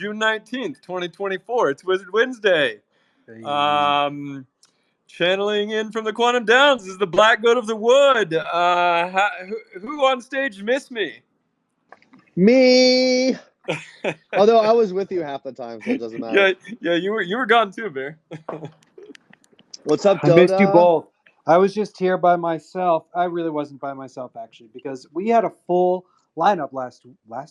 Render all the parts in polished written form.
June 19th, 2024. It's Wizard Wednesday. Channeling in from the Quantum Downs is the Black Goat of the Wood. Who on stage missed me? Me. Although I was with you half the time, so it doesn't matter. Yeah, you were gone too, Bear. What's up, Dotta? I missed you both. I was just here by myself. I really wasn't by myself, actually, because we had a full lineup last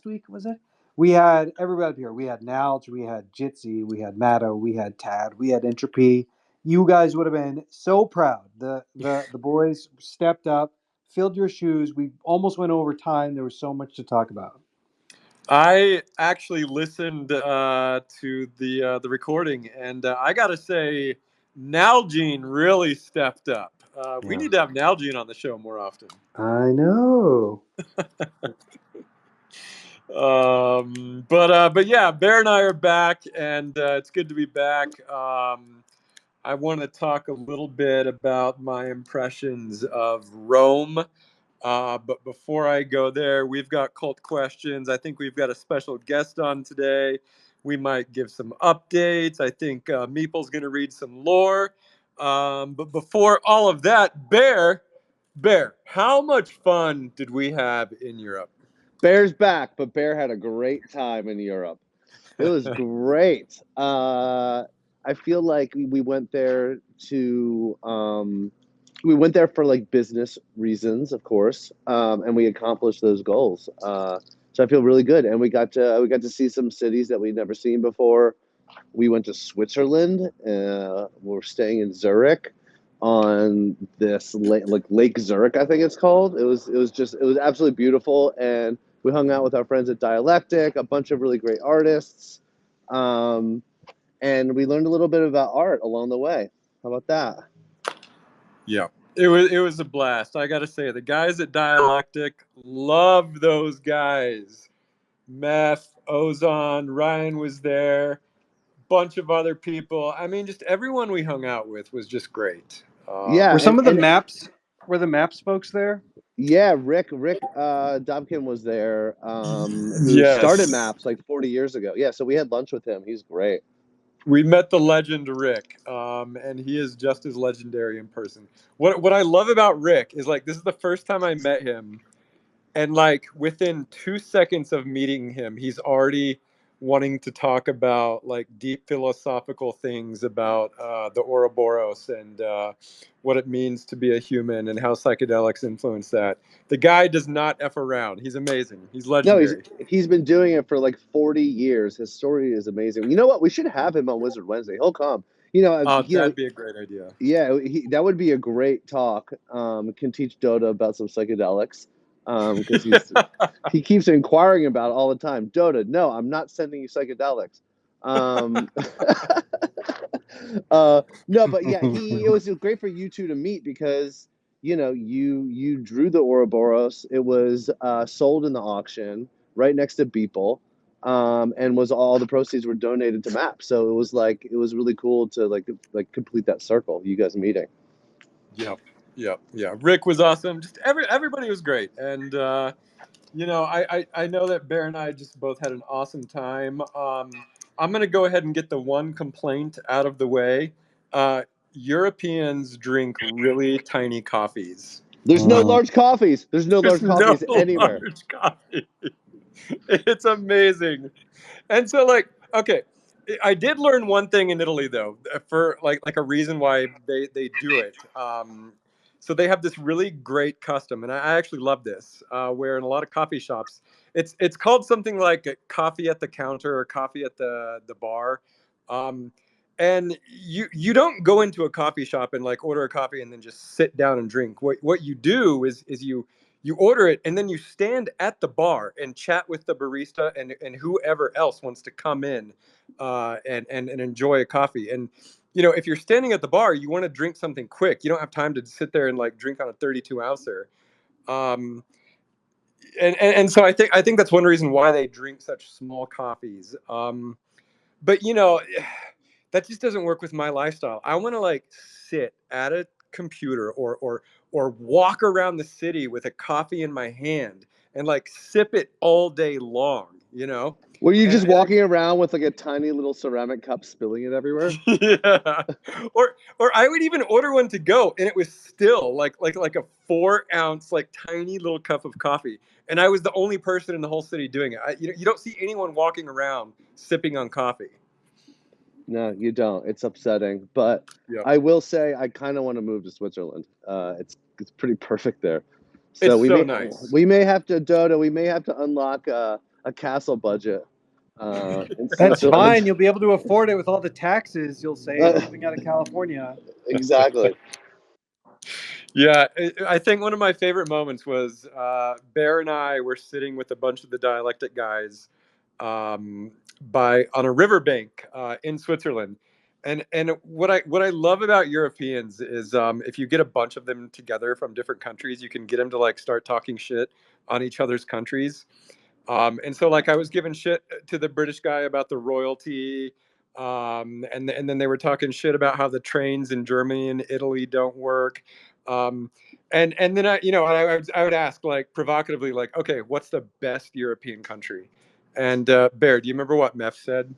week, was it? We had everybody here. We had Nalge, we had Jitsi, we had Matto, we had Tad, we had Entropy. You guys would have been so proud. The boys stepped up, filled your shoes. We almost went over time. There was so much to talk about. I actually listened to the recording, and I gotta say, Nalgene really stepped up. We need to have Nalgene on the show more often. I know. But yeah, Bear and I are back, and it's good to be back. I want to talk a little bit about my impressions of Rome. But before I go there, we've got cult questions. I think we've got a special guest on today. We might give some updates. I think Meeple's going to read some lore. But before all of that, Bear, how much fun did we have in Europe? Bear's back, but Bear had a great time in Europe. It was great. I feel like we went there for like business reasons, of course, and we accomplished those goals. So I feel really good, and we got to see some cities that we'd never seen before. We went to Switzerland. We're staying in Zurich on this Lake Zurich, I think it's called. It was absolutely beautiful, and we hung out with our friends at Dialectic, a bunch of really great artists, and we learned a little bit about art along the way. How about that? Yeah, it was a blast. I got to say, the guys at Dialectic, love those guys. Meth, Ozon, Ryan was there, bunch of other people. I mean, just everyone we hung out with was just great. Yeah, Were some of the maps? Were the maps folks there? Yeah, Rick Dobkin was there, who Yes. started Maps like 40 years ago. Yeah, so we had lunch with him. He's great. We met the legend Rick, and he is just as legendary in person. What I love about Rick is, like, this is the first time I met him, and like within 2 seconds of meeting him, he's already wanting to talk about like deep philosophical things about the Ouroboros and what it means to be a human and how psychedelics influence that. The guy does not F around. He's amazing. He's legendary. No, he's been doing it for like 40 years. His story is amazing. You know what? We should have him on Wizard Wednesday. He'll come. That'd be a great idea. Yeah, that would be a great talk. Can teach Dotta about some psychedelics. Because he keeps inquiring about it all the time. Dotta, no, I'm not sending you psychedelics. No, but yeah, it was great for you two to meet because you drew the Ouroboros. It was sold in the auction right next to Beeple, and was all the proceeds were donated to MAP. So it was really cool to like complete that circle. You guys meeting. Yeah. Rick was awesome. Just everybody was great, and I know that Bear and I just both had an awesome time. I'm gonna go ahead and get the one complaint out of the way. Europeans drink really tiny coffees. There's no large coffees. There's no large coffees anywhere. Large coffee. It's amazing. And so, like, okay, I did learn one thing in Italy though, for like a reason why they do it. So they have this really great custom, and I actually love this. Where in a lot of coffee shops, it's called something like coffee at the counter or coffee at the bar. And you don't go into a coffee shop and like order a coffee and then just sit down and drink. What you do is you order it and then you stand at the bar and chat with the barista and whoever else wants to come in and enjoy a coffee. And if you're standing at the bar, you want to drink something quick. You don't have time to sit there and like drink on a 32 ouncer. And so I think that's one reason why they drink such small coffees. But that just doesn't work with my lifestyle. I want to like sit at a computer or walk around the city with a coffee in my hand and like sip it all day long. Were you just And walking around with like a tiny little ceramic cup, spilling it everywhere? yeah, or I would even order one to go, and it was still like a 4 ounce like tiny little cup of coffee, and I was the only person in the whole city doing it. You don't see anyone walking around sipping on coffee. No, you don't. It's upsetting, but Yep. I will say I kind of want to move to Switzerland. It's pretty perfect there. So It's so nice. we may have to Dotta. We may have to unlock a castle budget in That's Switzerland. fine. You'll be able to afford it with all the taxes you'll save moving out of California. Exactly. Yeah, I think one of my favorite moments was Bear and I were sitting with a bunch of the dialectic guys by on a riverbank in Switzerland, and what I love about Europeans is if you get a bunch of them together from different countries, you can get them to like start talking shit on each other's countries. And so like I was giving shit to the British guy about the royalty. And then they were talking shit about how the trains in Germany and Italy don't work. Um, and then I would ask like provocatively like, okay, what's the best European country? And Bear, do you remember what Meph said?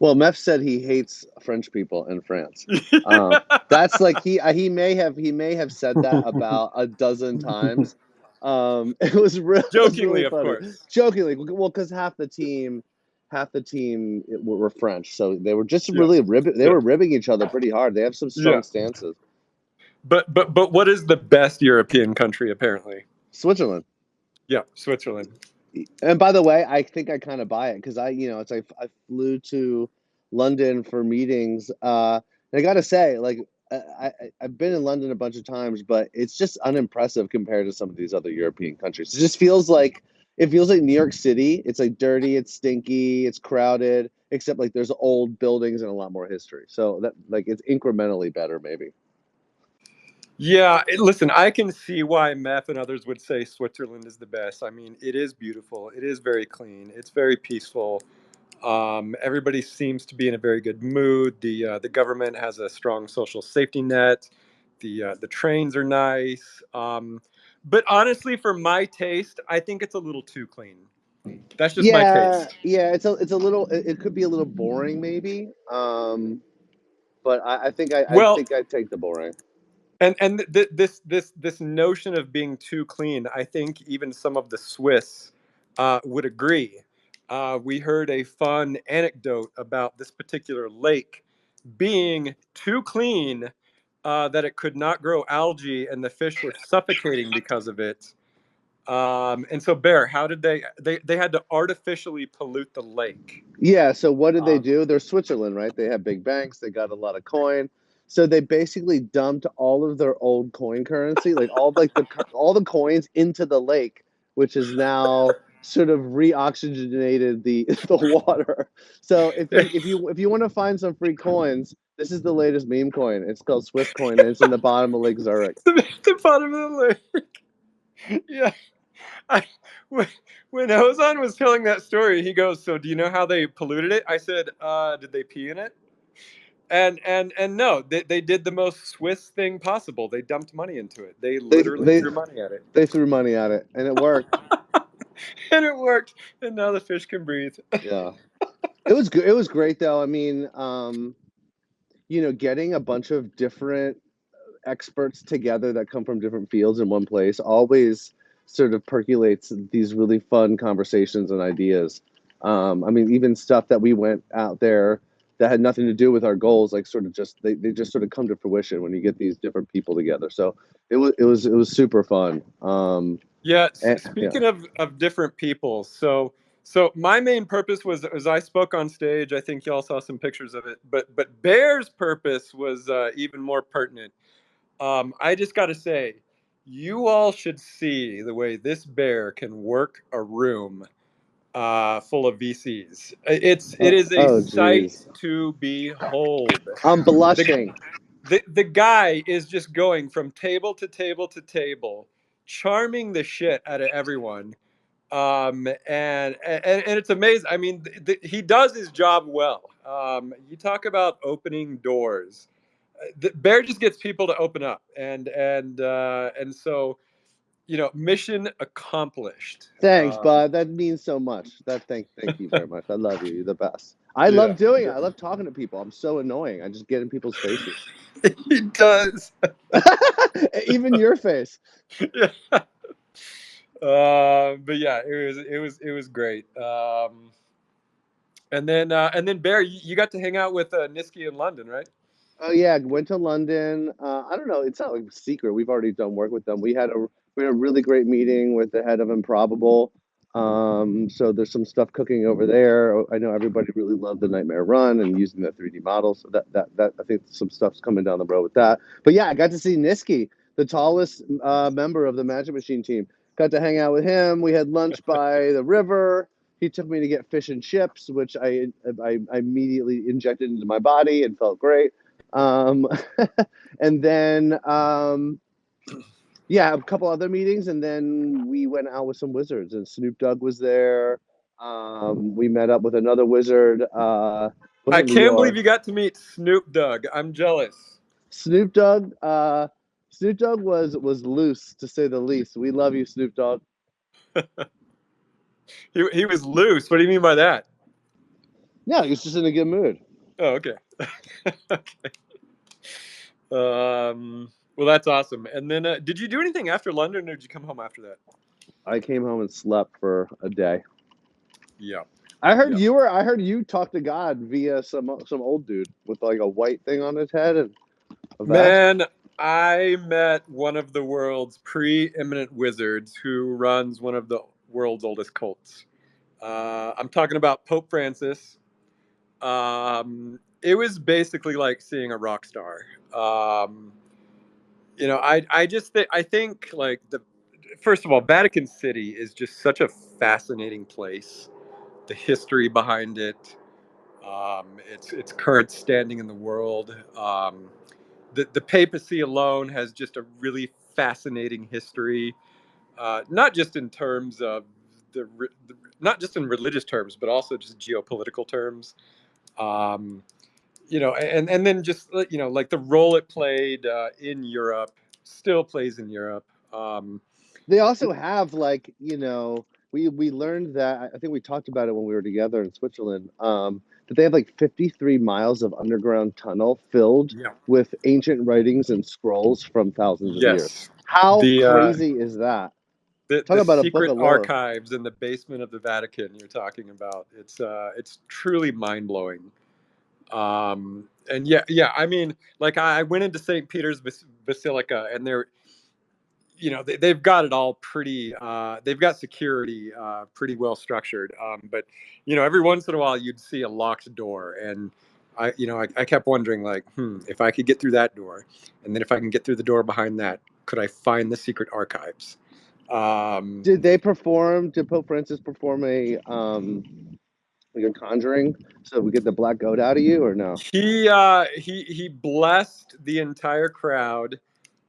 Well, Meph said he hates French people in France. Um, that's like he may have said that about a dozen times. It was Jokingly, really of funny. course. Jokingly, well, because half the team were French, so they were just Yeah, really ribbing. They yeah, were ribbing each other pretty hard. They have some yeah. strong stances. But what is the best European country apparently? Switzerland. Yeah, Switzerland. And by the way, I think I kind of buy it because it's like I flew to London for meetings. And I got to say, like, I've been in London a bunch of times, but it's just unimpressive compared to some of these other European countries. It feels like New York City. It's like dirty, it's stinky, it's crowded, except like there's old buildings and a lot more history. So that like it's incrementally better, maybe. Yeah, listen, I can see why Meth and others would say Switzerland is the best. I mean, it is beautiful. It is very clean. It's very peaceful. Everybody seems to be in a very good mood. The government has a strong social safety net. The trains are nice. But honestly, for my taste, I think it's a little too clean. That's just my Yeah, taste. yeah, it's a little. It could be a little boring, maybe. But I Well, think I'd take the boring. this notion of being too clean, I think even some of the Swiss would agree. We heard a fun anecdote about this particular lake being too clean that it could not grow algae, and the fish were suffocating because of it. And so, Bear, how did they had to artificially pollute the lake? Yeah, so what did they Um, do? They're Switzerland, right? They have big banks, they got a lot of coin. So they basically dumped all of their old coin currency, all the coins into the lake, which is now sort of re-oxygenated the the water. So if you want to find some free coins, this is the latest meme coin. It's called Swiss coin and it's in the bottom of Lake Zurich. the bottom of the lake. Yeah. I, when, when Ozan was telling that story, he goes, "So do you know how they polluted it?" I said, "Did they pee in it?" And no, they did the most Swiss thing possible. They dumped money into it. They They literally they threw money at it, they threw money at it and it worked. and it worked. And now the fish can breathe. Yeah. It was good. It was great though. I mean, getting a bunch of different experts together that come from different fields in one place always sort of percolates these really fun conversations and ideas. I mean, even stuff that we went out there that had nothing to do with our goals, like sort of just they just sort of come to fruition when you get these different people together. So it was super fun. Yeah. Yeah. Speaking of different people, so my main purpose was as I spoke on stage. I think y'all saw some pictures of it, but Bear's purpose was even more pertinent. I just got to say, you all should see the way this bear can work a room full of VCs. It is a Oh, sight geez. to behold. I'm The, blushing. the guy is just going from table to table to table, charming the shit out of everyone. And it's amazing. I mean, he does his job well. You talk about opening doors. The Bear just gets people to open up, and so mission accomplished. Thanks, bud. That means so much. Thank you very much. I love you. You're the best. I love doing it. I love talking to people. I'm so annoying. I just get in people's faces. He does. Even your face. Yeah. But yeah, it was great. And then Bear, you got to hang out with Niski in London, right? Oh yeah, went to London. I don't know. It's not like a secret. We've already done work with them. We had a really great meeting with the head of Improbable. So there's some stuff cooking over there. I know everybody really loved the Nightmare Run and using the 3D model. So that I think some stuff's coming down the road with that. But yeah, I got to see Niski, the tallest member of the Magic Machine team. Got to hang out with him. We had lunch by the river. He took me to get fish and chips, which I immediately injected into my body and felt great. And then, yeah, a couple other meetings, and then we went out with some wizards, and Snoop Dogg was there. We met up with another wizard. I Wasn't can't believe Lior. you got to meet Snoop Dogg. I'm jealous. Snoop Dogg. Snoop Dogg was loose, to say the least. We love you, Snoop Dogg. He was loose. What do you mean by that? Yeah, he was just in a good mood. Oh, okay. Okay. Well, that's awesome. And then, did you do anything after London, or did you come home after that? I came home and slept for a day. Yeah. I heard Yeah. I heard you talk to God via some old dude with like a white thing on his head and a vest. Man, I met one of the world's preeminent wizards who runs one of the world's oldest cults. I'm talking about Pope Francis. It was basically like seeing a rock star. I think like first of all, Vatican City is just such a fascinating place. The history behind it, its current standing in the world. The papacy alone has just a really fascinating history, not just in terms of not just in religious terms, but also just geopolitical terms. Um, and then just like the role it played in Europe still plays in Europe. They also have like, we learned that, I think we talked about it when we were together in Switzerland, that they have like 53 miles of underground tunnel filled Yeah. with ancient writings and scrolls from thousands of years. Yes. How The crazy is that? Talk the about a book secret of lore. archives in the basement of the Vatican you're talking about. It's truly mind blowing. And yeah. I mean, like I went into St. Peter's Basilica, and they've got it all pretty. They've got security pretty well structured. But every once in a while you'd see a locked door, and I kept wondering like, if I could get through that door, and then if I can get through the door behind that, could I find the secret archives? Did Pope Francis perform like a conjuring so we get the black goat out of you, or no? He blessed the entire crowd.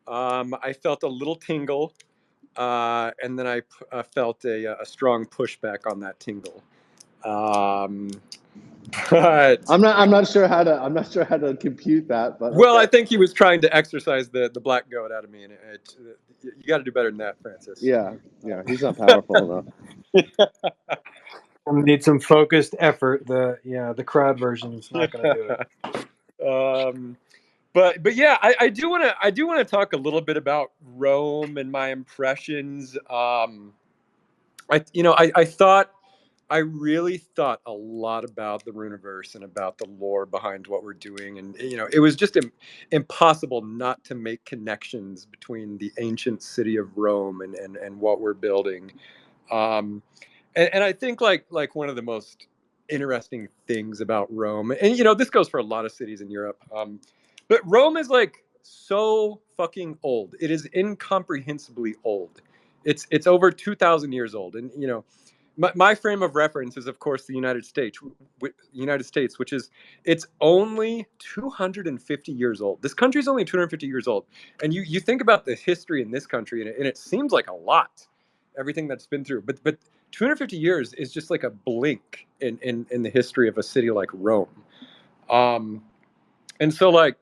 I felt a little tingle, and then I felt a strong pushback on that tingle. But I'm not sure how to compute that, but well, I okay. think he was trying to exercise the black goat out of me, and you got to do better than that, Francis. Yeah, he's not powerful enough. We need some focused effort. The crowd version is not going to do it. But yeah, I do want to talk a little bit about Rome and my impressions. I really thought a lot about the Runeverse and about the lore behind what we're doing, and it was just impossible not to make connections between the ancient city of Rome and what we're building. Um, and I think like one of the most interesting things about Rome, and this goes for a lot of cities in Europe, but Rome is like so fucking old. It is incomprehensibly old. It's over 2,000 years old, and my frame of reference is, of course, the United States, which is it's only 250 years old. This country is only 250 years old, and you think about the history in this country, and it seems like a lot, everything that's been through. But 250 years is just like a blink in the history of a city like Rome. And so like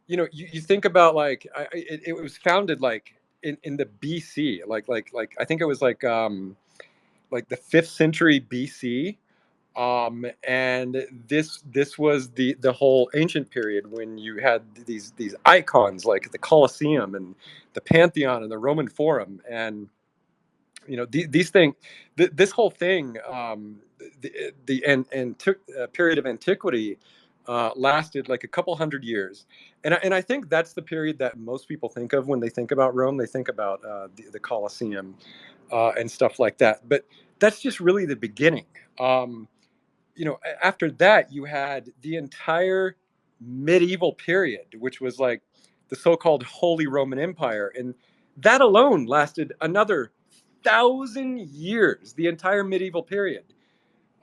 you think about like it was founded like in the BC, like I think it was like the 5th century BC. And this was the whole ancient period when you had these icons like the Colosseum and the Pantheon and the Roman Forum. And these things, this whole thing, period of antiquity lasted like a couple hundred years. And I think that's the period that most people think of when they think about Rome. They think about the Colosseum and stuff like that, but that's just really the beginning. After that, you had the entire medieval period, which was like the so-called Holy Roman Empire, and that alone lasted another 1,000 years, the entire medieval period.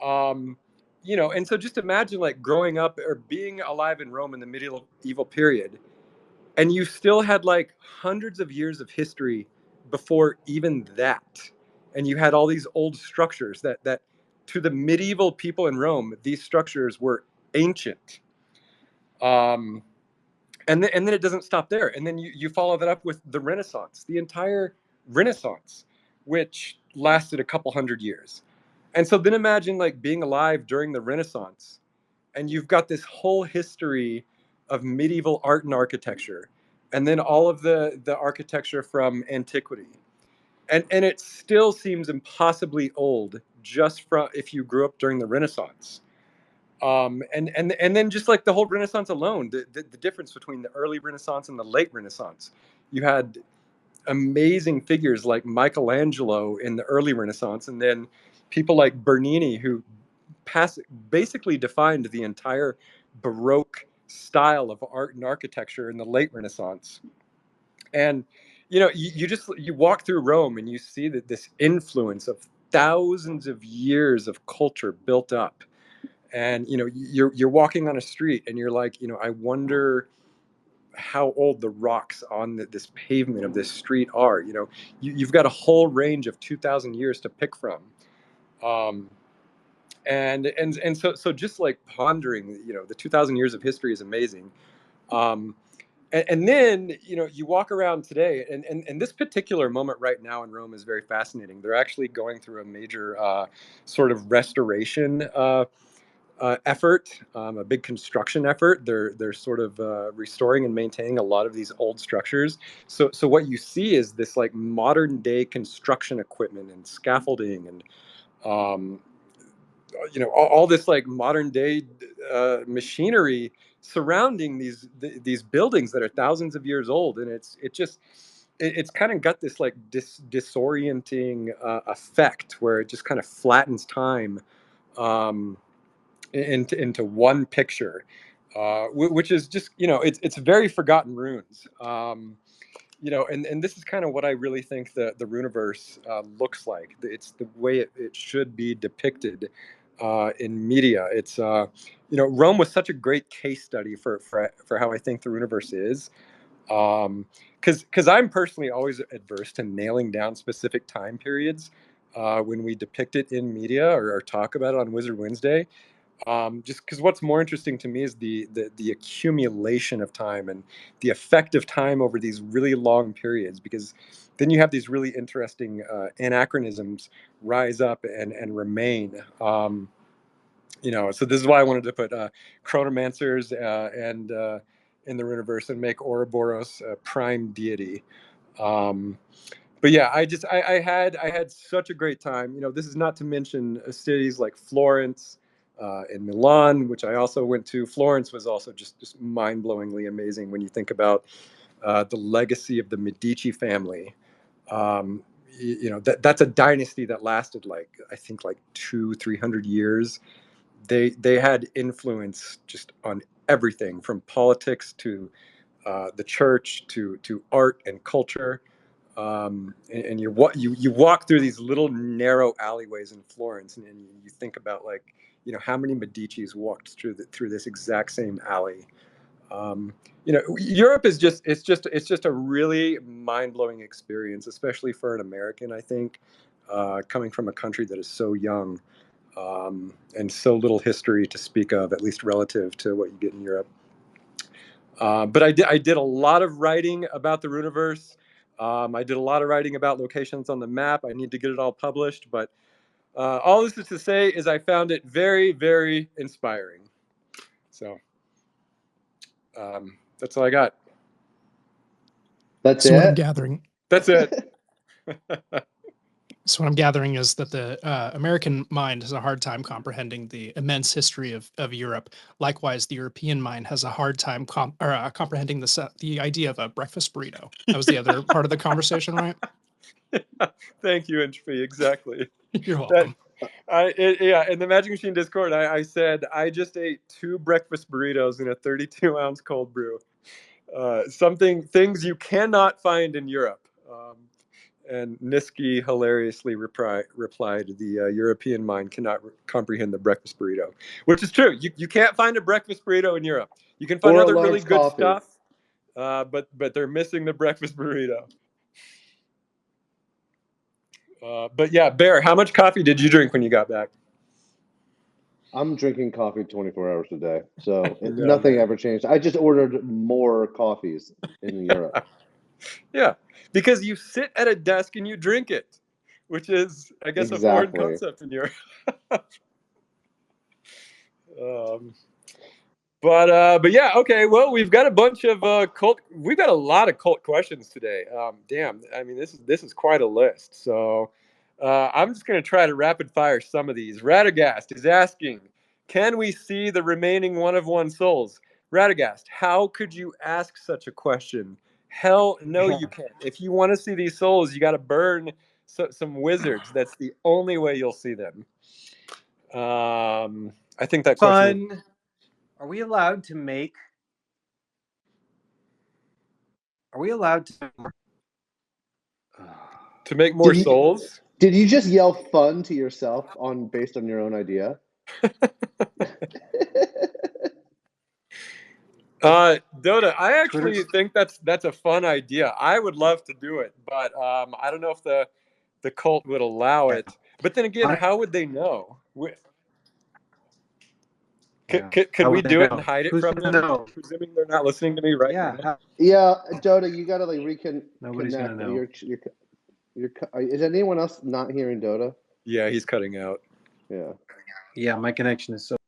Um, and so just imagine like growing up or being alive in Rome in the medieval period, and you still had like hundreds of years of history before even that, and you had all these old structures that to the medieval people in Rome, these structures were ancient. um, and then it doesn't stop there, and then you follow that up with the Renaissance, the entire Renaissance, which lasted a couple hundred years. And so then imagine like being alive during the Renaissance, and you've got this whole history of medieval art and architecture, and then all of the architecture from antiquity, and it still seems impossibly old just from if you grew up during the Renaissance. And then just like the whole Renaissance alone, the difference between the early Renaissance and the late Renaissance, you had amazing figures like Michelangelo in the early Renaissance, and then people like Bernini who basically defined the entire Baroque style of art and architecture in the late Renaissance. And you walk through Rome and you see that this influence of thousands of years of culture built up. And you're walking on a street and you're like, I wonder how old the rocks on this pavement of this street are. You've got a whole range of 2,000 years to pick from. um, and so just like pondering, the 2,000 years of history is amazing. um, and then you walk around today, and this particular moment right now in Rome is very fascinating. They're actually going through a major sort of restoration effort, a big construction effort. They're sort of restoring and maintaining a lot of these old structures. So what you see is this like modern day construction equipment and scaffolding and um, all this like modern day machinery surrounding these buildings that are thousands of years old. And it's kind of got this like disorienting effect where it just kind of flattens time um, into one picture, which is just it's very forgotten runes. And this is kind of what I really think the Runeverse looks like. It's the way it should be depicted in media. It's Rome was such a great case study for how I think the Runeverse is. Because I'm personally always adverse to nailing down specific time periods when we depict it in media or talk about it on Wizard Wednesday. Just because what's more interesting to me is the accumulation of time and the effect of time over these really long periods, because then you have these really interesting anachronisms rise up and remain. So this is why I wanted to put chronomancers and in the Runiverse and make Ouroboros a prime deity. Um, but yeah, I had such a great time. This is not to mention cities like Florence and Milan, which I also went to. Florence was also just mind-blowingly amazing when you think about the legacy of the Medici family. Um, that's a dynasty that lasted like I think like 200-300 years. They had influence just on everything from politics to the church to art and culture. And you walk through these little narrow alleyways in Florence, and you think about like how many Medici's walked through this exact same alley. Europe is just a really mind-blowing experience, especially for an American, I think, coming from a country that is so young and so little history to speak of, at least relative to what you get in Europe. But I did a lot of writing about the Runiverse. I did a lot of writing about locations on the map. I need to get it all published, but all this is to say is I found it very, very inspiring. So that's all I got. That's So what I'm it. gathering, That's it. so what I'm gathering is that the American mind has a hard time comprehending the immense history of Europe. Likewise, the European mind has a hard time comprehending the idea of a breakfast burrito. That was the other part of the conversation, right? Thank you, Entropy. Exactly. You're welcome. Yeah, in the Magic Machine Discord, I said I just ate 2 breakfast burritos in a 32-ounce cold brew. Things you cannot find in Europe. And Niski hilariously replied, the European mind cannot comprehend the breakfast burrito, which is true. You can't find a breakfast burrito in Europe. You can find Or a other really large good coffee. stuff, but they're missing the breakfast burrito. But yeah, Bear, how much coffee did you drink when you got back? I'm drinking coffee 24 hours a day, so No, nothing man. ever changed. I just ordered more coffees in Europe. Yeah, because you sit at a desk and you drink it, which is, I guess, a foreign Exactly. concept in Europe. But yeah, okay. Well, we've got a bunch of we've got a lot of cult questions today. Damn, I mean, this is quite a list. So I'm just gonna try to rapid fire some of these. Radagast is asking, can we see the remaining one of one souls? Radagast, how could you ask such a question? Hell no, you can't. If you want to see these souls, you got to burn some wizards. That's the only way you'll see them. I think that question. Fun. Are we allowed to make? Are we allowed To make more Did you- souls? Did you just yell "fun" to yourself based on your own idea? Dotta, I actually think that's a fun idea. I would love to do it, but I don't know if the cult would allow it. But then again, how would they know? Could we do it and hide it from them? know? Presuming they're not listening to me right now. Yeah. Yeah, Dota, you gotta like Nobody's gonna reconnect. know. Is anyone else not hearing Dota? Yeah, he's cutting out. Yeah. Yeah, my connection is so.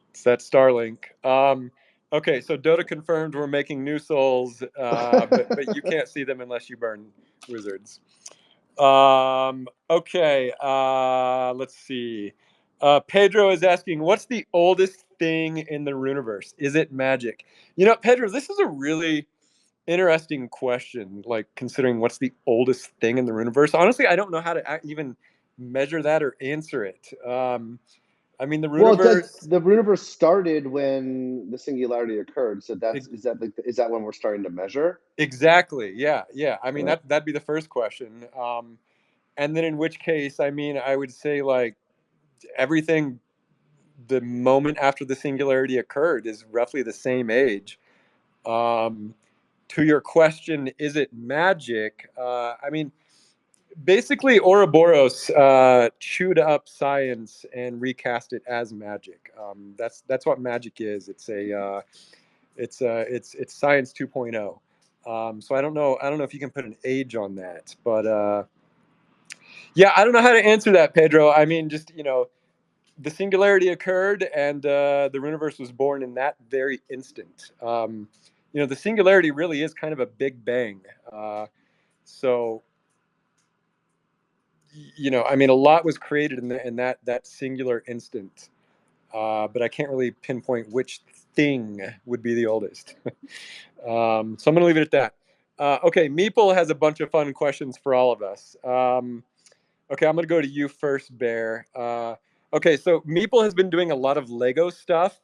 It's that Starlink. Okay, so Dota confirmed we're making new souls, but you can't see them unless you burn wizards. Okay, let's see. Pedro is asking, what's the oldest thing in the Runeverse? Is it magic? You know, Pedro, this is a really interesting question, like considering what's the oldest thing in the Runeverse. Honestly, I don't know how to even measure that or answer it. I mean, the Runeverse. The Runeverse started when the singularity occurred. So is that when we're starting to measure? Exactly. Yeah. I mean, that'd be the first question. And then in which case, I mean, I would say like everything the moment after the singularity occurred is roughly the same age. To your question, is it magic? I mean, basically, Ouroboros chewed up science and recast it as magic. That's what magic is. It's science 2.0. So I don't know if you can put an age on that, but yeah, I don't know how to answer that, Pedro. I mean, just the singularity occurred, and the Runeverse was born in that very instant. The singularity really is kind of a big bang. So, I mean, a lot was created in that singular instant. But I can't really pinpoint which thing would be the oldest. So I'm going to leave it at that. Okay, Meeple has a bunch of fun questions for all of us. Okay, I'm going to go to you first, Bear. Okay, so Meeple has been doing a lot of Lego stuff.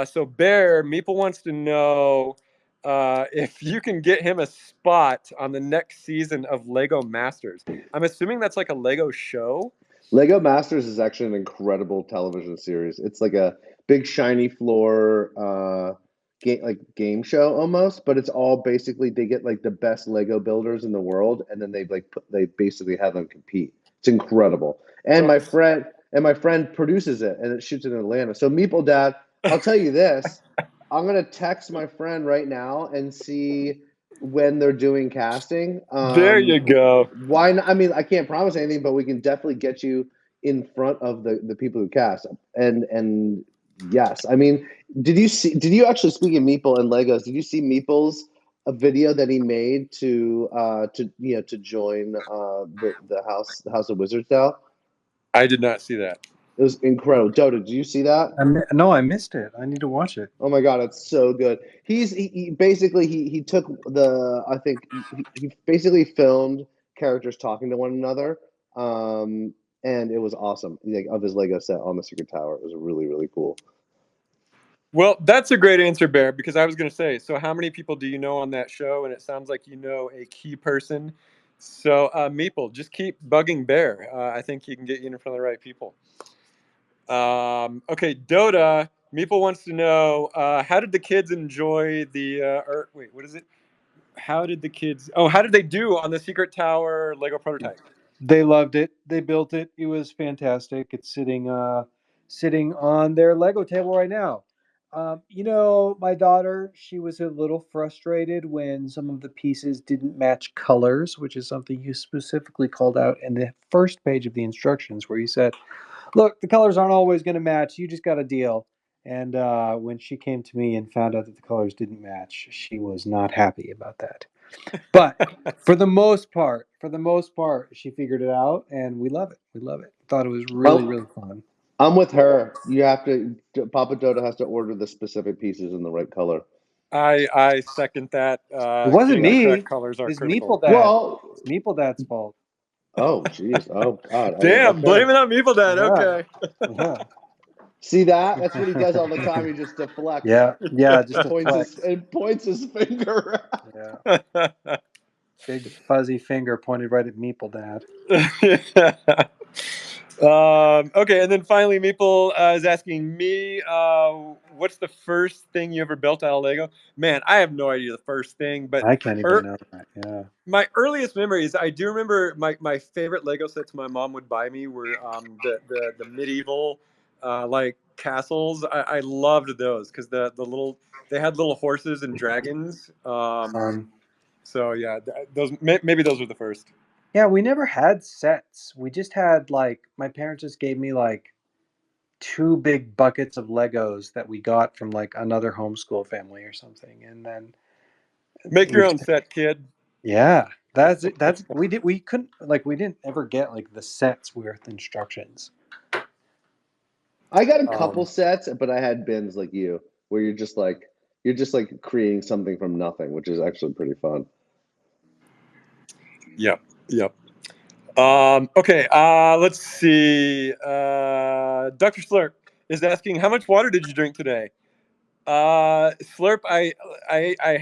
So Bear, Meeple wants to know if you can get him a spot on the next season of Lego Masters. I'm assuming that's like a Lego show. Lego Masters is actually an incredible television series. It's like a big shiny floor game show almost, but it's all basically they get like the best Lego builders in the world, and then they basically have them compete. It's incredible. And my friend produces it, and it shoots in Atlanta. So Meeple Dad, I'll tell you this: I'm gonna text my friend right now and see when they're doing casting. There you go. Why not? I mean, I can't promise anything, but we can definitely get you in front of the people who cast. And yes, I mean, did you actually, speaking of Meeple and Legos, did you see Meeple's a video that he made to to join the House of Wizards now? I did not see that. It was incredible. Dotta, did you see that? No, I missed it. I need to watch it. Oh my God, it's so good. He basically he took I think he basically filmed characters talking to one another, and it was awesome. Like, of his Lego set on the Secret Tower, it was really, really cool. Well, that's a great answer, Bear, because I was going to say, so how many people do you know on that show? And it sounds like you know a key person. So, Meeple, just keep bugging Bear. I think he can get you in front of the right people. Okay, Dotta, Meeple wants to know, how did the kids enjoy wait, what is it? How did they do on the Secret Tower Lego prototype? They loved it. They built it. It was fantastic. It's sitting on their Lego table right now. My daughter, she was a little frustrated when some of the pieces didn't match colors, which is something you specifically called out in the first page of the instructions, where you said, "Look, the colors aren't always going to match. You just got to deal." And when she came to me and found out that the colors didn't match, she was not happy about that. But for the most part, she figured it out, and we love it. We love it. Thought it was really, really fun. I'm with her. You have to. Papa Dotta has to order the specific pieces in the right color. I second that. It wasn't Getting the me. correct colors are It's critical. Meeple Dad. Well, It's Meeple Dad's fault. oh jeez, oh God. Damn, Okay. blame it on Meeple Dad. Yeah. Okay. Yeah. See that? That's what he does all the time. He just deflects. Yeah. Just a flex. Points his finger. Yeah. Big fuzzy finger pointed right at Meeple Dad. Okay, and then finally, Meeple is asking me, what's the first thing you ever built out of Lego? Man, I have no idea the first thing, but I can't even know that. Yeah. my earliest memories, I do remember my favorite Lego sets my mom would buy me were the medieval like castles. I loved those because they had little horses and dragons. So yeah, maybe those were the first. Yeah, we never had sets. We just had my parents just gave me 2 big buckets of Legos that we got from another homeschool family or something, and then Make your own set, kid. Yeah, that's it. We couldn't we didn't ever get the sets with instructions. I got a couple sets, but I had bins like you, where you're just creating something from nothing, which is actually pretty fun. Yep. Okay, let's see. Dr. Slurp is asking, how much water did you drink today? Slurp, I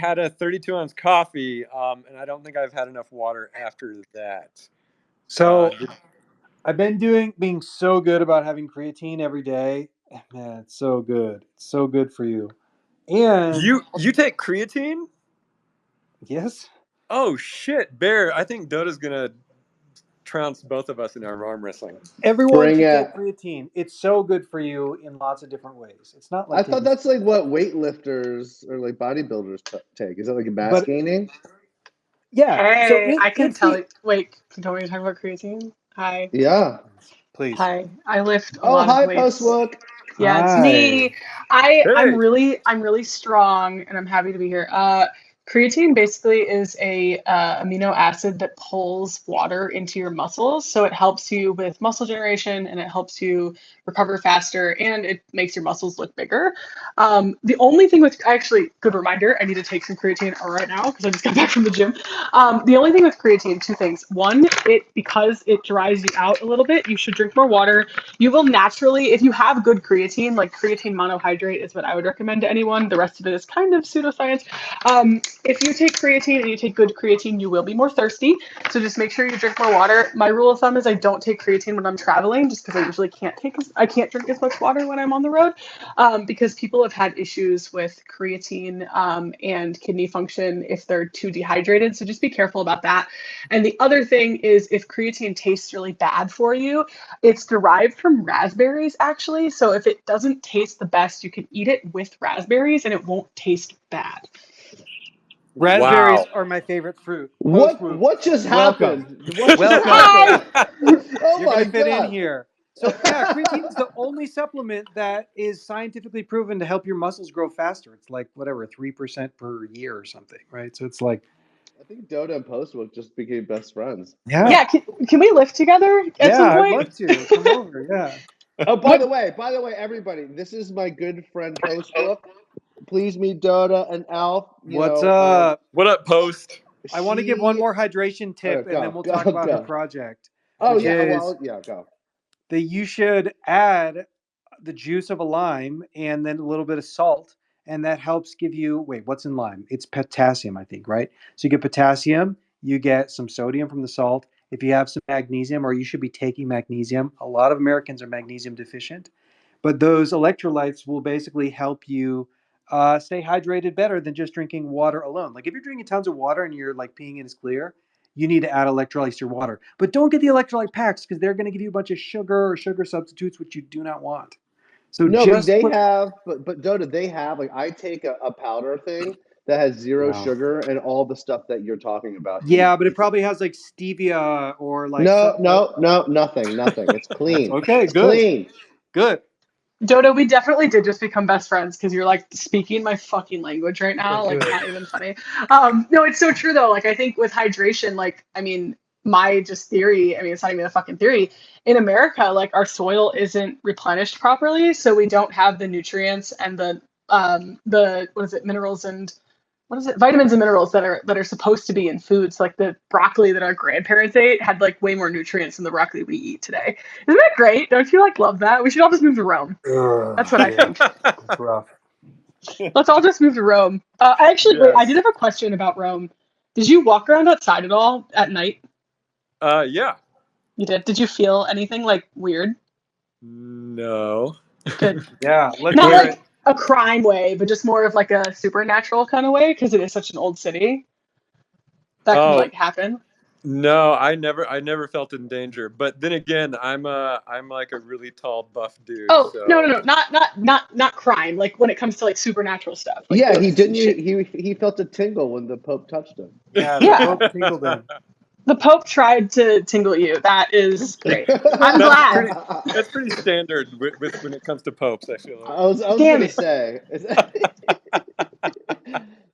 had a 32-ounce coffee, and I don't think I've had enough water after that. So I've been being so good about having creatine every day. Man, it's so good. It's so good for you. And you take creatine? Yes. Oh shit, Bear! I think Dota's gonna trounce both of us in our arm wrestling. Everyone should take creatine. It's so good for you in lots of different ways. It's not I thought that's what weightlifters or bodybuilders take. Is that like mass gaining? Yeah. Hey, So I can tell you. Wait, can you tell me to talk about creatine? Hi. Yeah. Please. Hi. I lift a lot of weights. Postwook. Yeah, it's me. I'm really strong, and I'm happy to be here. Creatine basically is a amino acid that pulls water into your muscles, so it helps you with muscle generation, and it helps you recover faster, and it makes your muscles look bigger. The only thing good reminder, I need to take some creatine right now because I just got back from the gym. The only thing with creatine, 2 things. One, because it dries you out a little bit, you should drink more water. You will naturally, if you have good creatine, like creatine monohydrate is what I would recommend to anyone. The rest of it is kind of pseudoscience. If you take creatine and you take good creatine, you will be more thirsty. So just make sure you drink more water. My rule of thumb is I don't take creatine when I'm traveling, just because I usually can't drink as much water when I'm on the road, because people have had issues with creatine and kidney function if they're too dehydrated. So just be careful about that. And the other thing is, if creatine tastes really bad for you, it's derived from raspberries, actually. So if it doesn't taste the best, you can eat it with raspberries and it won't taste bad. Raspberries Wow. are my favorite fruit. What just Welcome. happened? What just Welcome. happened? Oh You're my gonna fit in god! here. So yeah, creatine is the only supplement that is scientifically proven to help your muscles grow faster. It's like whatever 3% per year or something, right? So it's like I think Dotta and Postwood just became best friends. yeah, Yeah, can we live together at yeah. some I'd point? love to come over. Yeah. Oh, by What? the way, everybody, this is my good friend Postwood. Please meet Dotta and Alf. What's up? What up, Post? I want to give one She. more hydration tip, and then Go, we'll go, talk about her go. project, Oh which yeah, is well yeah, go. that you should add the juice of a lime and then a little bit of salt, and that helps give you wait, what's in lime? It's potassium, I think, right? So you get potassium, you get some sodium from the salt. If you have some magnesium, or you should be taking magnesium, a lot of Americans are magnesium deficient, but those electrolytes will basically help you stay hydrated better than just drinking water alone. Like if you're drinking tons of water and you're like peeing and it's clear, you need to add electrolytes to your water. But don't get the electrolyte packs because they're going to give you a bunch of sugar or sugar substitutes, which you do not want. So No, but just they put. have, but Dotta, they have like I take a powder thing that has zero Yeah. sugar and all the stuff that you're talking about in Yeah, it. but it probably has like stevia or like No, some. no, no, nothing, nothing. It's clean. Okay, It's good, clean. good. Dodo, we definitely did just become best friends because you're like speaking my fucking language right now. Okay, Like, good. not even funny. No, it's so true though. Like, I think with hydration, like, I mean, my just theory, I mean, it's not even a fucking theory. In America, like, our soil isn't replenished properly. So we don't have the nutrients and what is it, minerals and what is it, vitamins and minerals that are supposed to be in foods. Like the broccoli that our grandparents ate had like way more nutrients than the broccoli we eat today. Isn't that great? Don't you like love that? We should all just move to Rome. That's what I Yeah, think. it's rough. Let's all just move to Rome. I actually wait. I Yes. did have a question about Rome. Did you walk around outside at all at night? Yeah. You did. Did you feel anything like weird? No. Good. Yeah, let's Not hear like it. a crime way, but just more of like a supernatural kind of way because it is such an old city that can Oh like happen. no, I never felt in danger. But then again, I'm like a really tall, buff dude. Oh no, no, So no, not crime. Like when it comes to like supernatural stuff, like Yeah, he ghosts and didn't. shit. He felt a tingle when the Pope touched him. Yeah, the Yeah, Pope tingled in. the Pope tried to tingle you. That is great. I'm that's glad. pretty that's pretty standard with when it comes to popes. I feel like. I was Damn gonna it. say.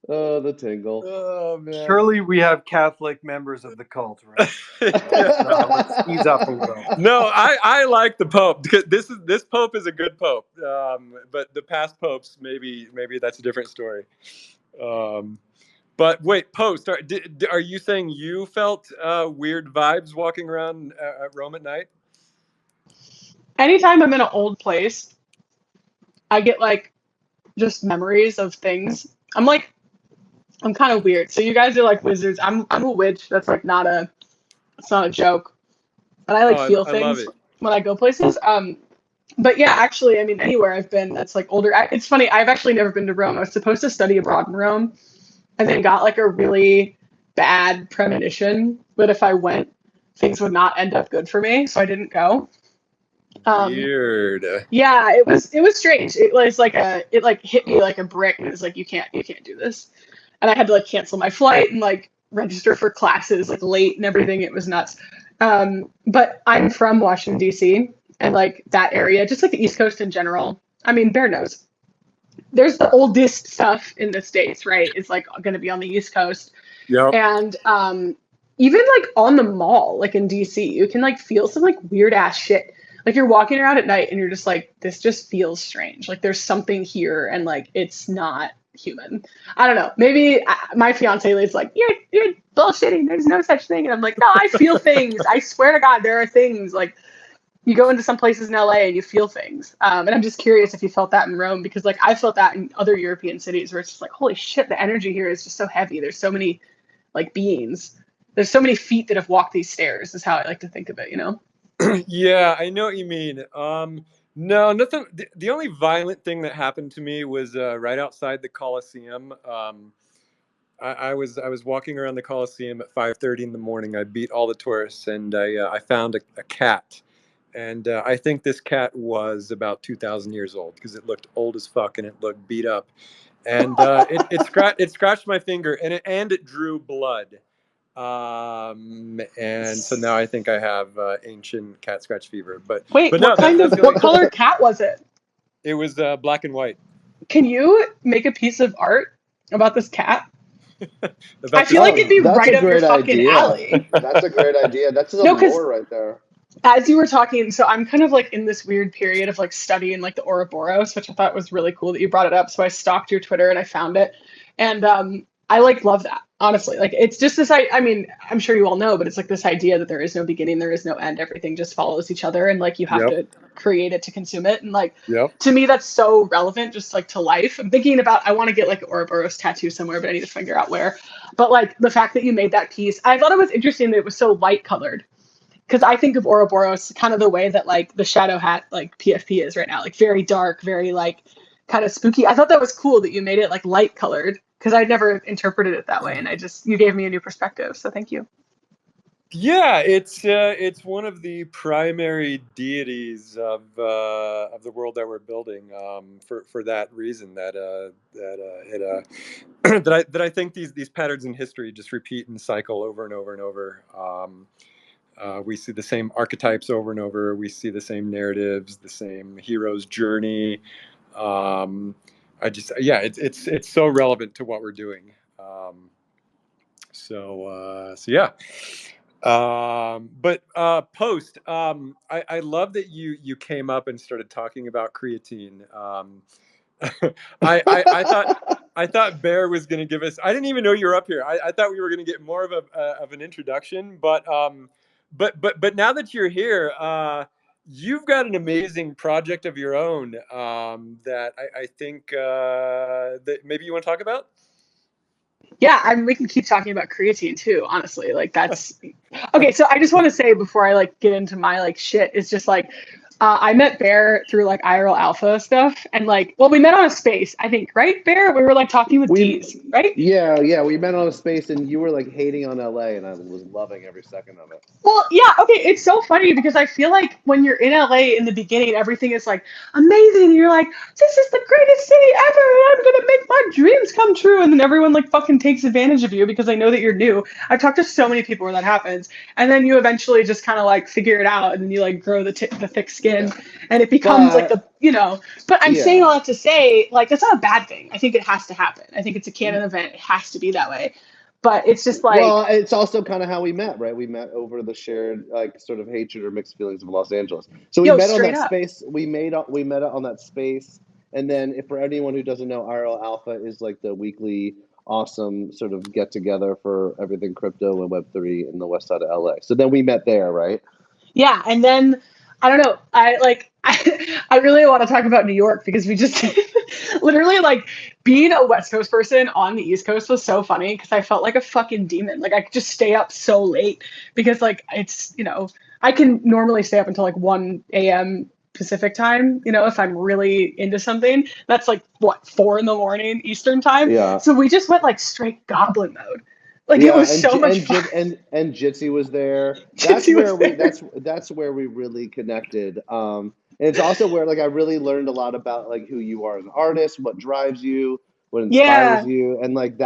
Oh, the tingle. Oh man. Surely we have Catholic members of the cult, right? Yeah. Let's ease up a little. No, I like the Pope because this Pope is a good Pope. But the past popes, maybe that's a different story. Um, but wait, Post, are you saying you felt weird vibes walking around at Rome at night? Anytime I'm in an old place, I get like just memories of things. I'm kind of weird. So you guys are like wizards. I'm a witch. That's like not a it's not a joke. And I Oh, like feel I love things it. when I go places. But yeah, actually, I mean, anywhere I've been that's like older. It's funny. I've actually never been to Rome. I was supposed to study abroad in Rome, and then got like a really bad premonition that if I went, things would not end up good for me. So I didn't go. Um, Weird. yeah, it was strange. It was like it like hit me like a brick, and it's like you can't do this. And I had to like cancel my flight and like register for classes like late and everything. It was nuts. But I'm from Washington D.C. and like that area, just like the East Coast in general. I mean, bear knows. There's the oldest stuff in the states, right? It's like going to be on the East Coast, Yep. and even like on the mall, like in DC, you can like feel some like weird ass shit. Like you're walking around at night and you're just like, this just feels strange. Like there's something here and like it's not human. I don't know. Maybe my fiance is like, you're bullshitting. There's no such thing. And I'm like, no, I feel things. I swear to God, there are things. Like you go into some places in LA and you feel things. And I'm just curious if you felt that in Rome because like I felt that in other European cities where it's just like, holy shit, the energy here is just so heavy. There's so many like beings. There's so many feet that have walked these stairs is how I like to think of it, you know? Yeah, I know what you mean. No, nothing. The only violent thing that happened to me was right outside the Coliseum. I was walking around the Coliseum at 5:30 in the morning. I beat all the tourists, and I found a cat, and I think this cat was about 2,000 years old because it looked old as fuck and it looked beat up, and it scratched my finger and it drew blood, and so now I think I have ancient cat scratch fever. Wait, But no, that's the what only. color cat was it? It was black and white. Can you make a piece of art about this cat? About I feel this like it'd be That's right a up your great fucking idea. alley. That's a great idea. That's some No, 'cause- lore right there. As you were talking, so I'm kind of like in this weird period of like studying like the Ouroboros, which I thought was really cool that you brought it up. So I stalked your Twitter and I found it, and I like love that, honestly. Like it's just this. I mean, I'm sure you all know, but it's like this idea that there is no beginning, there is no end. Everything just follows each other, and like you have Yep. to create it to consume it. And like Yep. to me, that's so relevant, just like to life. I'm thinking about I want to get like an Ouroboros tattoo somewhere, but I need to figure out where. But like the fact that you made that piece, I thought it was interesting that it was so light colored. Because I think of Ouroboros kind of the way that like the Shadow Hat like PFP is right now, like very dark, very like kind of spooky. I thought that was cool that you made it like light colored because I'd never interpreted it that way, and you gave me a new perspective. So thank you. Yeah, it's one of the primary deities of the world that we're building. For that reason, that I think these patterns in history just repeat and cycle over and over and over. We see the same archetypes over and over. We see the same narratives, the same hero's journey. It's so relevant to what we're doing. So yeah. But post, I love that you came up and started talking about creatine. I thought Bear was going to give us. I didn't even know you were up here. I thought we were going to get more of an introduction, but now that you're here, you've got an amazing project of your own that I think that maybe you want to talk about. Yeah, I mean, we can keep talking about creatine too, honestly. Like that's okay. So I just want to say before I like get into my like shit, it's just like I met Bear through like IRL Alpha stuff, and like, well, we met on a space, I think, right, Bear? We were like talking with D's, right? Yeah, we met on a space, and you were like hating on LA, and I was loving every second of it. Well, yeah, okay. It's so funny because I feel like when you're in LA in the beginning, everything is like amazing. And you're like, this is the greatest city ever, and I'm gonna make my dreams come true. And then everyone like fucking takes advantage of you because they know that you're new. I've talked to so many people where that happens, and then you eventually just kind of like figure it out, and then you like grow the thick skin, and it becomes like the But I'm saying all that to say, like, that's not a bad thing. I think it has to happen. I think it's a canon event. It has to be that way. But it's just like, well, it's also kind of how we met, right? We met over the shared like sort of hatred or mixed feelings of Los Angeles. So we met on that space. We met on that space, and then if for anyone who doesn't know, IRL Alpha is like the weekly awesome sort of get together for everything crypto and Web3 in the west side of LA. So then we met there, right? Yeah, and then I don't know. I really want to talk about New York because we just literally like being a West Coast person on the East Coast was so funny because I felt like a fucking demon. Like I could just stay up so late because like it's I can normally stay up until like 1 a.m. Pacific time, if I'm really into something. That's like what, 4 a.m. Eastern time. Yeah. So we just went like straight goblin mode. Like it was so much fun. And Jitsi was there. That's where we really connected. And it's also where like I really learned a lot about like who you are as an artist, what drives you, what inspires you, and like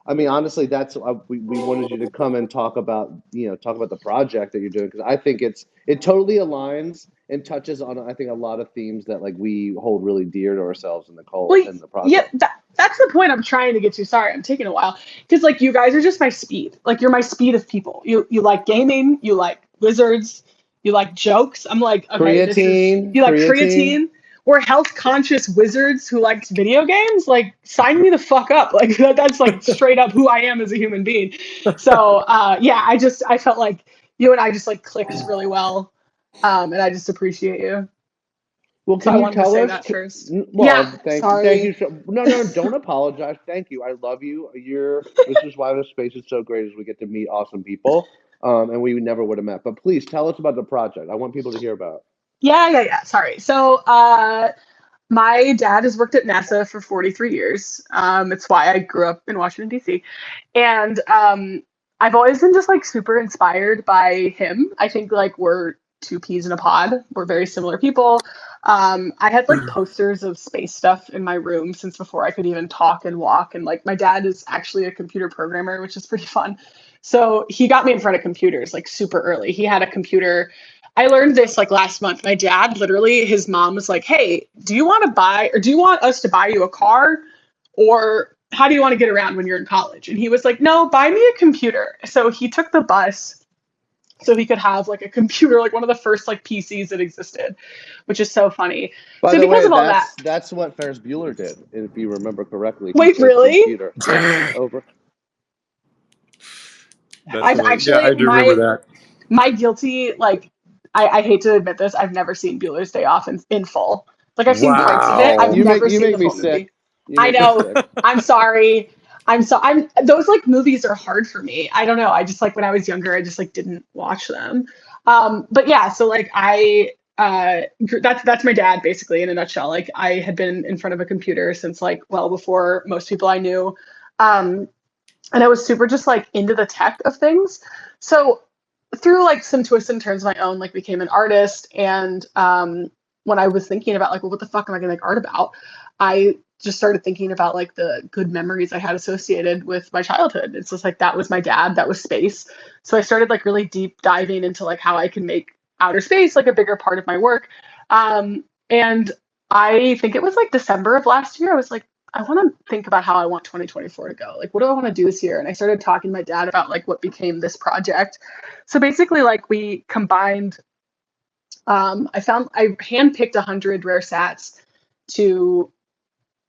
honestly, that's we wanted you to come and talk about the project that you're doing because I think it totally aligns and touches on I think a lot of themes that like we hold really dear to ourselves in the cult and the project. Yeah, that's the point I'm trying to get to. Sorry, I'm taking a while because like you guys are just my speed. Like you're my speed of people. You like gaming, you like wizards, you like jokes. I'm like, okay, you like creatine. We're health conscious wizards who like video games. Like sign me the fuck up. Like that's like straight up who I am as a human being. So I felt like you and I just like clicked really well. And I just appreciate you. Well, can you tell us? That first. Thank you. No, don't apologize. Thank you. I love you. This is why this space is so great is we get to meet awesome people, and we never would have met. But please tell us about the project. I want people to hear about it. Yeah. Sorry. So, my dad has worked at NASA for 43 years. It's why I grew up in Washington, D.C. And I've always been just like super inspired by him. I think like we're two peas in a pod. We're very similar people. I had like posters of space stuff in my room since before I could even talk and walk. And like my dad is actually a computer programmer, which is pretty fun. So he got me in front of computers like super early. He had a computer. I learned this like last month. My dad, literally, his mom was like, "Hey, do you want to buy, or do you want us to buy you a car? Or how do you want to get around when you're in college?" And he was like, "No, buy me a computer." So he took the bus so he could have like a computer, like one of the first like PCs that existed, which is so funny. By So the because way, of all that, that's what Ferris Bueller did, if you remember correctly. He wait, chose really? computer. Yeah, over. I've Yeah, I actually do remember that. my guilty, like, I hate to admit this, I've never seen Bueller's Day Off in full. Like I've seen points of it. I've Wow. never You seen make the me full movie. sick. You I make me know. sick. I'm sorry. I'm those like movies are hard for me. I don't know. I just like when I was younger, I just like didn't watch them. But yeah, so like that's my dad basically in a nutshell. Like I had been in front of a computer since like well before most people I knew. And I was super just like into the tech of things. So through like some twists and turns of my own, like became an artist. And when I was thinking about like, well, what the fuck am I gonna make art about? I just started thinking about like the good memories I had associated with my childhood. It's just like that was my dad, that was space. So I started like really deep diving into like how I can make outer space like a bigger part of my work. And I think it was like December of last year. I was like, I want to think about how I want 2024 to go. Like, what do I want to do this year? And I started talking to my dad about like what became this project. So basically, like we combined. I handpicked 100 rare sats to,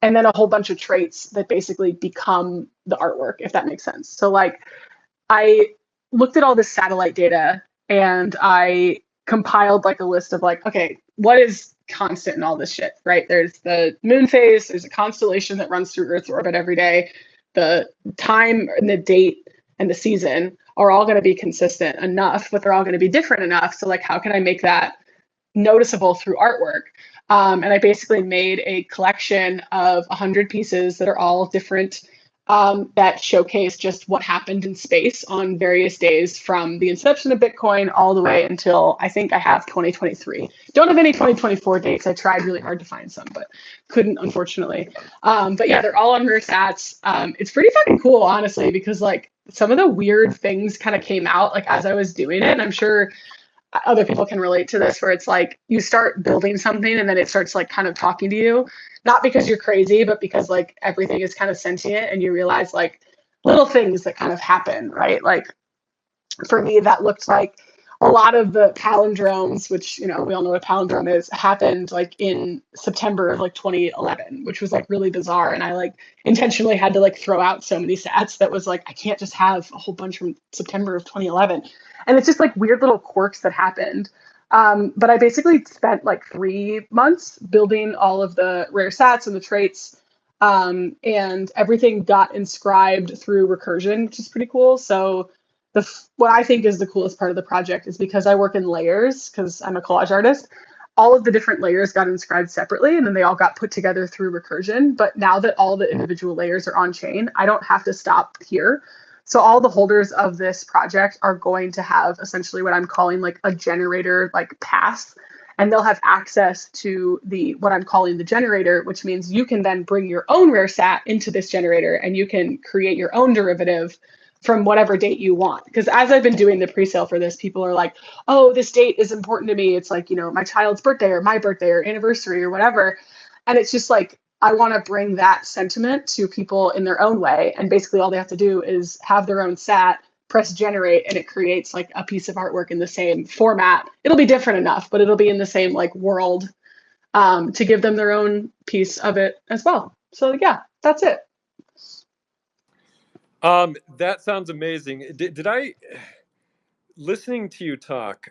and then a whole bunch of traits that basically become the artwork, if that makes sense. So like, I looked at all this satellite data and I compiled like a list of like, okay, what is constant in all this shit, right? There's the moon phase, there's a constellation that runs through Earth's orbit every day. The time and the date and the season are all going to be consistent enough, but they're all going to be different enough. So like, how can I make that noticeable through artwork? And I basically made a collection of 100 pieces that are all different, that showcase just what happened in space on various days from the inception of Bitcoin all the way until I think I have 2023. Don't have any 2024 dates. I tried really hard to find some, but couldn't, unfortunately. But yeah, they're all on rare sats. It's pretty fucking cool, honestly, because like some of the weird things kind of came out like as I was doing it. And I'm sure other people can relate to this, where it's like you start building something and then it starts like kind of talking to you, not because you're crazy, but because like everything is kind of sentient and you realize like little things that kind of happen, right? Like for me, that looked like a lot of the palindromes, which, you know, we all know what a palindrome is, happened like in September of like 2011, which was like really bizarre. And I like intentionally had to like throw out so many sats that was like, I can't just have a whole bunch from September of 2011. And it's just like weird little quirks that happened. But I basically spent like 3 months building all of the rare sats and the traits. And everything got inscribed through recursion, which is pretty cool. So what I think is the coolest part of the project is because I work in layers, because I'm a collage artist, all of the different layers got inscribed separately and then they all got put together through recursion. But now that all the individual layers are on chain, I don't have to stop here. So all the holders of this project are going to have essentially what I'm calling like a generator like path. And they'll have access to what I'm calling the generator, which means you can then bring your own rare sat into this generator and you can create your own derivative from whatever date you want. Because as I've been doing the pre-sale for this, people are like, oh, this date is important to me. It's like, you know, my child's birthday or my birthday or anniversary or whatever. And it's just like, I want to bring that sentiment to people in their own way. And basically all they have to do is have their own sat, press generate, and it creates like a piece of artwork in the same format. It'll be different enough, but it'll be in the same like world, to give them their own piece of it as well. So yeah, that's it. That sounds amazing. Did I, listening to you talk,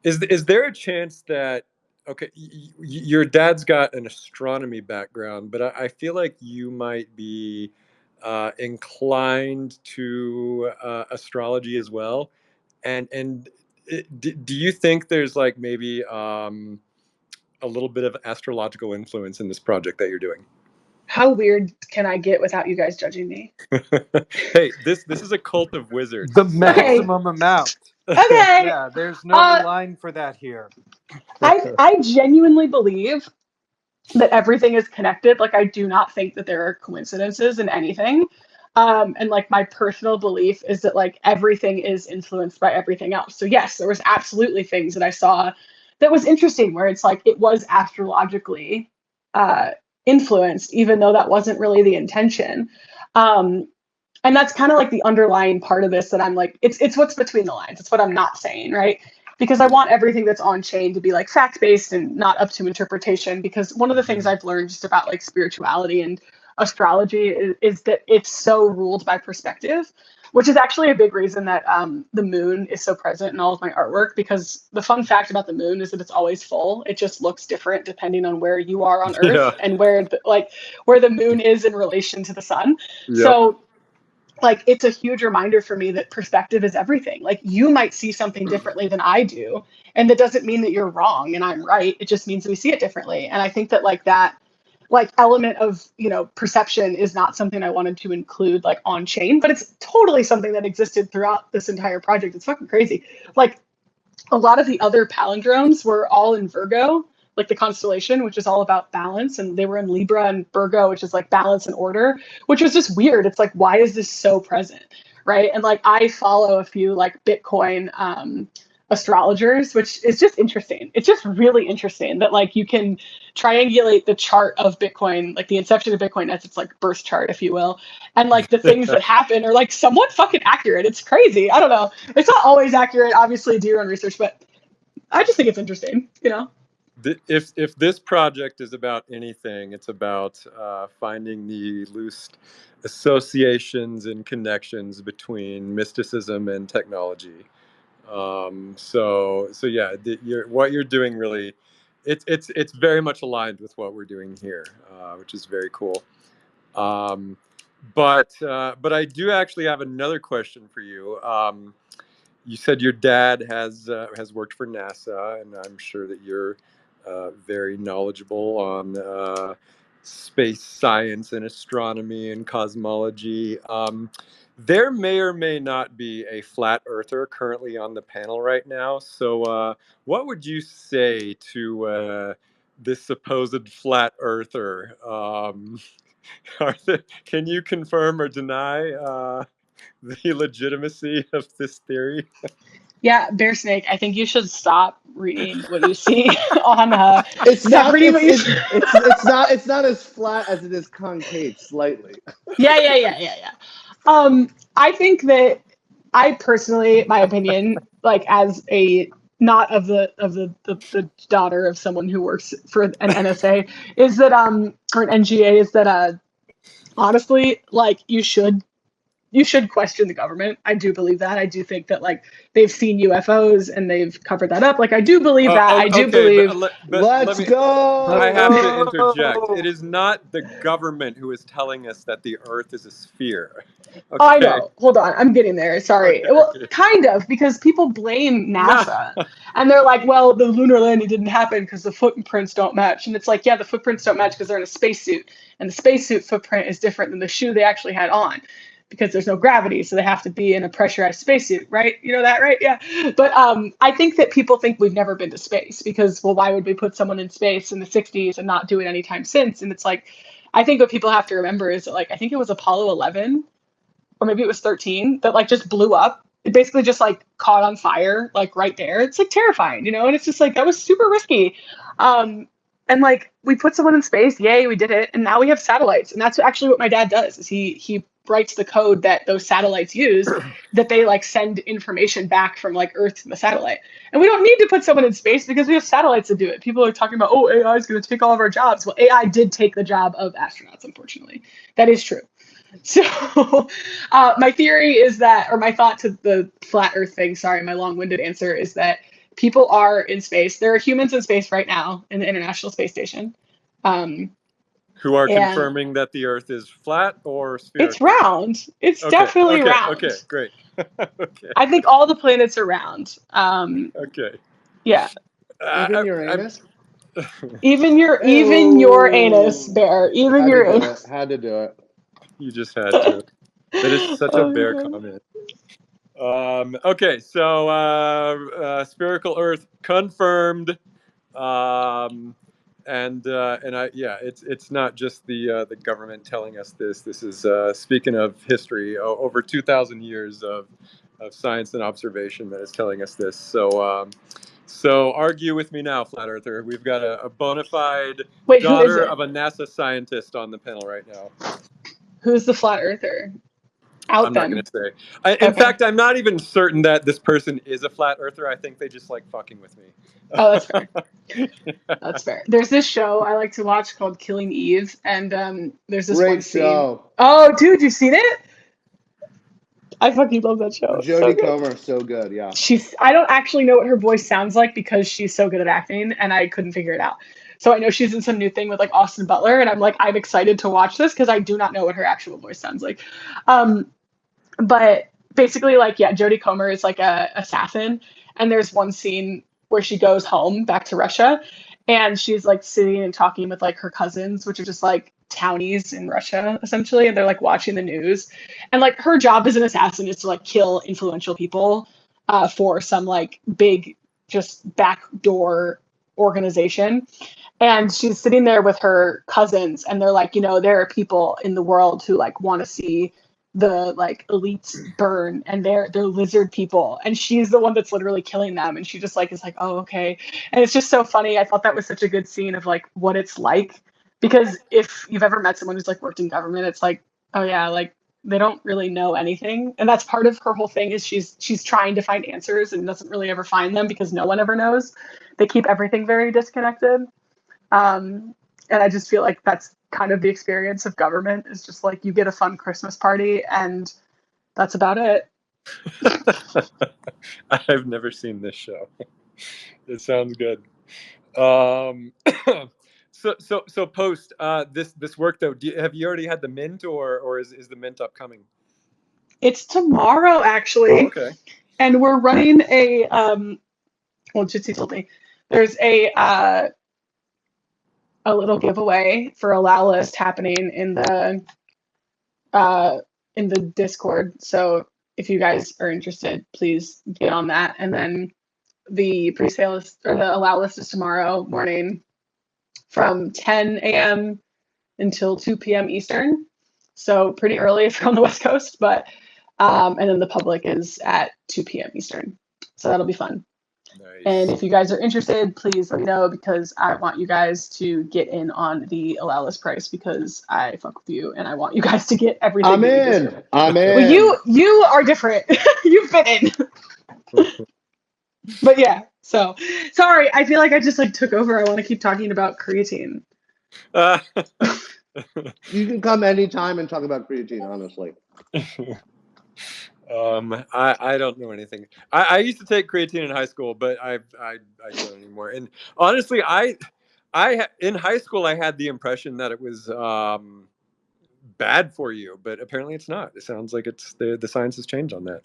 is there a chance that, okay, your dad's got an astronomy background, but I feel like you might be inclined to astrology as well, and do you think there's like maybe a little bit of astrological influence in this project that you're doing? How weird can I get without you guys judging me? Hey, this is a cult of wizards. The So Okay. maximum amount. Okay. Yeah, there's no line for that here. I genuinely believe that everything is connected. Like, I do not think that there are coincidences in anything. And like my personal belief is that like everything is influenced by everything else. So yes, there was absolutely things that I saw that was interesting where it's like it was astrologically uh, influenced, even though that wasn't really the intention. Um, and that's kind of like the underlying part of this that I'm like, it's what's between the lines. It's what I'm not saying, right? Because I want everything that's on chain to be like fact based and not up to interpretation. Because one of the things I've learned just about like spirituality and astrology is that it's so ruled by perspective, which is actually a big reason that the moon is so present in all of my artwork. Because the fun fact about the moon is that it's always full. It just looks different depending on where you are on Earth Yeah. and where the moon is in relation to the sun. Yep. So like it's a huge reminder for me that perspective is everything. Like you might see something differently than I do, and that doesn't mean that you're wrong and I'm right. It just means we see it differently. And I think that like that like element of, you know, perception is not something I wanted to include like on chain, but it's totally something that existed throughout this entire project. It's fucking crazy. Like a lot of the other palindromes were all in Virgo, like the constellation, which is all about balance, and they were in Libra and Virgo, which is like balance and order, which was just weird. It's like, why is this so present, right? And like I follow a few like Bitcoin astrologers, which is just interesting. It's just really interesting that like you can triangulate the chart of Bitcoin, like the inception of Bitcoin as its like birth chart, if you will, and like the things that happen are like somewhat fucking accurate. It's crazy. I don't know. It's not always accurate. Obviously, do your own research, but I just think it's interesting. You know. If this project is about anything, it's about finding the loose associations and connections between mysticism and technology. So yeah, what you're doing really, it's very much aligned with what we're doing here, which is very cool. Um, but I do actually have another question for you. You said your dad has worked for NASA, and I'm sure that you're very knowledgeable on space science and astronomy and cosmology. There may or may not be a flat earther currently on the panel right now. So, what would you say to this supposed flat earther? Can you confirm or deny the legitimacy of this theory? Yeah, Bearsnake, I think you should stop reading what you see on It's stop not. reading what you It's not as flat as it is concave. Slightly. Yeah. I think that I personally, my opinion, like as a not of the daughter of someone who works for an NSA, is that or an NGA, is that honestly, like you should question the government. I do believe that. I do think that like they've seen UFOs and they've covered that up. Like I do believe that. I do Okay, believe. but let Let's me. go. I Let's have to interject. go. It is not the government who is telling us that the Earth is a sphere. Oh, I Okay. know. Hold on. I'm getting there. Sorry. Okay. Well, Okay. kind of, because people blame No. NASA and they're like, well, the lunar landing didn't happen because the footprints don't match. And it's like, yeah, the footprints don't match because they're in a spacesuit. And the spacesuit footprint is different than the shoe they actually had on because there's no gravity. So they have to be in a pressurized spacesuit, right? You know that, right? Yeah. But I think that people think we've never been to space because, well, why would we put someone in space in the 60s and not do it anytime since? And it's like, I think what people have to remember is that, like, I think it was Apollo 11 or maybe it was 13 that like just blew up. It basically just like caught on fire like right there. It's like terrifying, you know, and it's just like that was super risky. And like we put someone in space, yay, we did it, and now we have satellites, and that's actually what my dad does. Is he writes the code that those satellites use, that they like send information back from like Earth to the satellite. And we don't need to put someone in space because we have satellites to do it. People are talking about, oh, AI is going to take all of our jobs. Well, AI did take the job of astronauts, unfortunately. That is true. So my theory is that, or my thought to the flat earth thing, sorry, my long-winded answer is that people are in space. There are humans in space right now in the International Space Station. Who are And confirming that the Earth is flat or it's spherical? round. It's Okay. definitely Okay. round. Okay. Great. Okay. I think all the planets are round. Okay. Yeah. Even Uranus. Even your anus, Bear. Even Had your to do anus. it. Had to do it. You just had to. That is such a Oh my bear God. comment. Okay, so spherical Earth confirmed. And it's not just the government telling us this. This is speaking of history, over 2,000 years of science and observation that is telling us this. So argue with me now, flat earther. We've got a bona fide Wait, who is daughter it? of a NASA scientist on the panel right now. Who's the flat earther? Out I'm then. not going to say. In Okay. fact, I'm not even certain that this person is a flat earther. I think they just like fucking with me. Oh, that's fair. That's fair. There's this show I like to watch called Killing Eve, and there's this one Great scene. show. Oh, dude, you seen it? I fucking love that show. It's so Jodie good. Comer, so good. Yeah. I don't actually know what her voice sounds like because she's so good at acting, and I couldn't figure it out. So I know she's in some new thing with like Austin Butler, and I'm excited to watch this because I do not know what her actual voice sounds like. But basically, like, yeah, Jodie Comer is like a assassin, and there's one scene where she goes home back to Russia, and she's like sitting and talking with like her cousins, which are just like townies in Russia essentially, and they're like watching the news, and like her job as an assassin is to like kill influential people for some like big just backdoor organization. And she's sitting there with her cousins, and they're like, there are people in the world who like want to see the like elites burn, and they're lizard people, and she's the one that's literally killing them, and she just like is like, oh, okay. And it's just so funny. I thought that was such a good scene of like what it's like, because if you've ever met someone who's like worked in government, it's like, oh yeah, like they don't really know anything, and that's part of her whole thing is she's trying to find answers and doesn't really ever find them because no one ever knows. They keep everything very disconnected. And I just feel like that's kind of the experience of government, is just like you get a fun Christmas party and that's about it. I've never seen this show. It sounds good. So post this work though. Have you already had the mint, or is the mint upcoming? It's tomorrow actually. Oh, okay. And we're running a well, Jitsi told me there's a little giveaway for Allow List happening in the Discord. So if you guys are interested, please get on that. And then the pre-sale is, or the Allow List is tomorrow morning from 10 a.m. until 2 p.m. Eastern. So pretty early if you're on the West Coast, but and then the public is at 2 p.m. Eastern. So that'll be fun. Nice. And if you guys are interested, please let me know, because I want you guys to get in on the Allow List price, because I fuck with you and I want you guys to get everything. I'm in. I'm in. Well, you are different. You fit in. But yeah, so sorry. I feel like I just like took over. I want to keep talking about creatine. You can come anytime and talk about creatine, honestly. I don't know anything. I used to take creatine in high school, but I don't anymore. And honestly, I in high school I had the impression that it was bad for you, but apparently it's not. It sounds like it's the science has changed on that.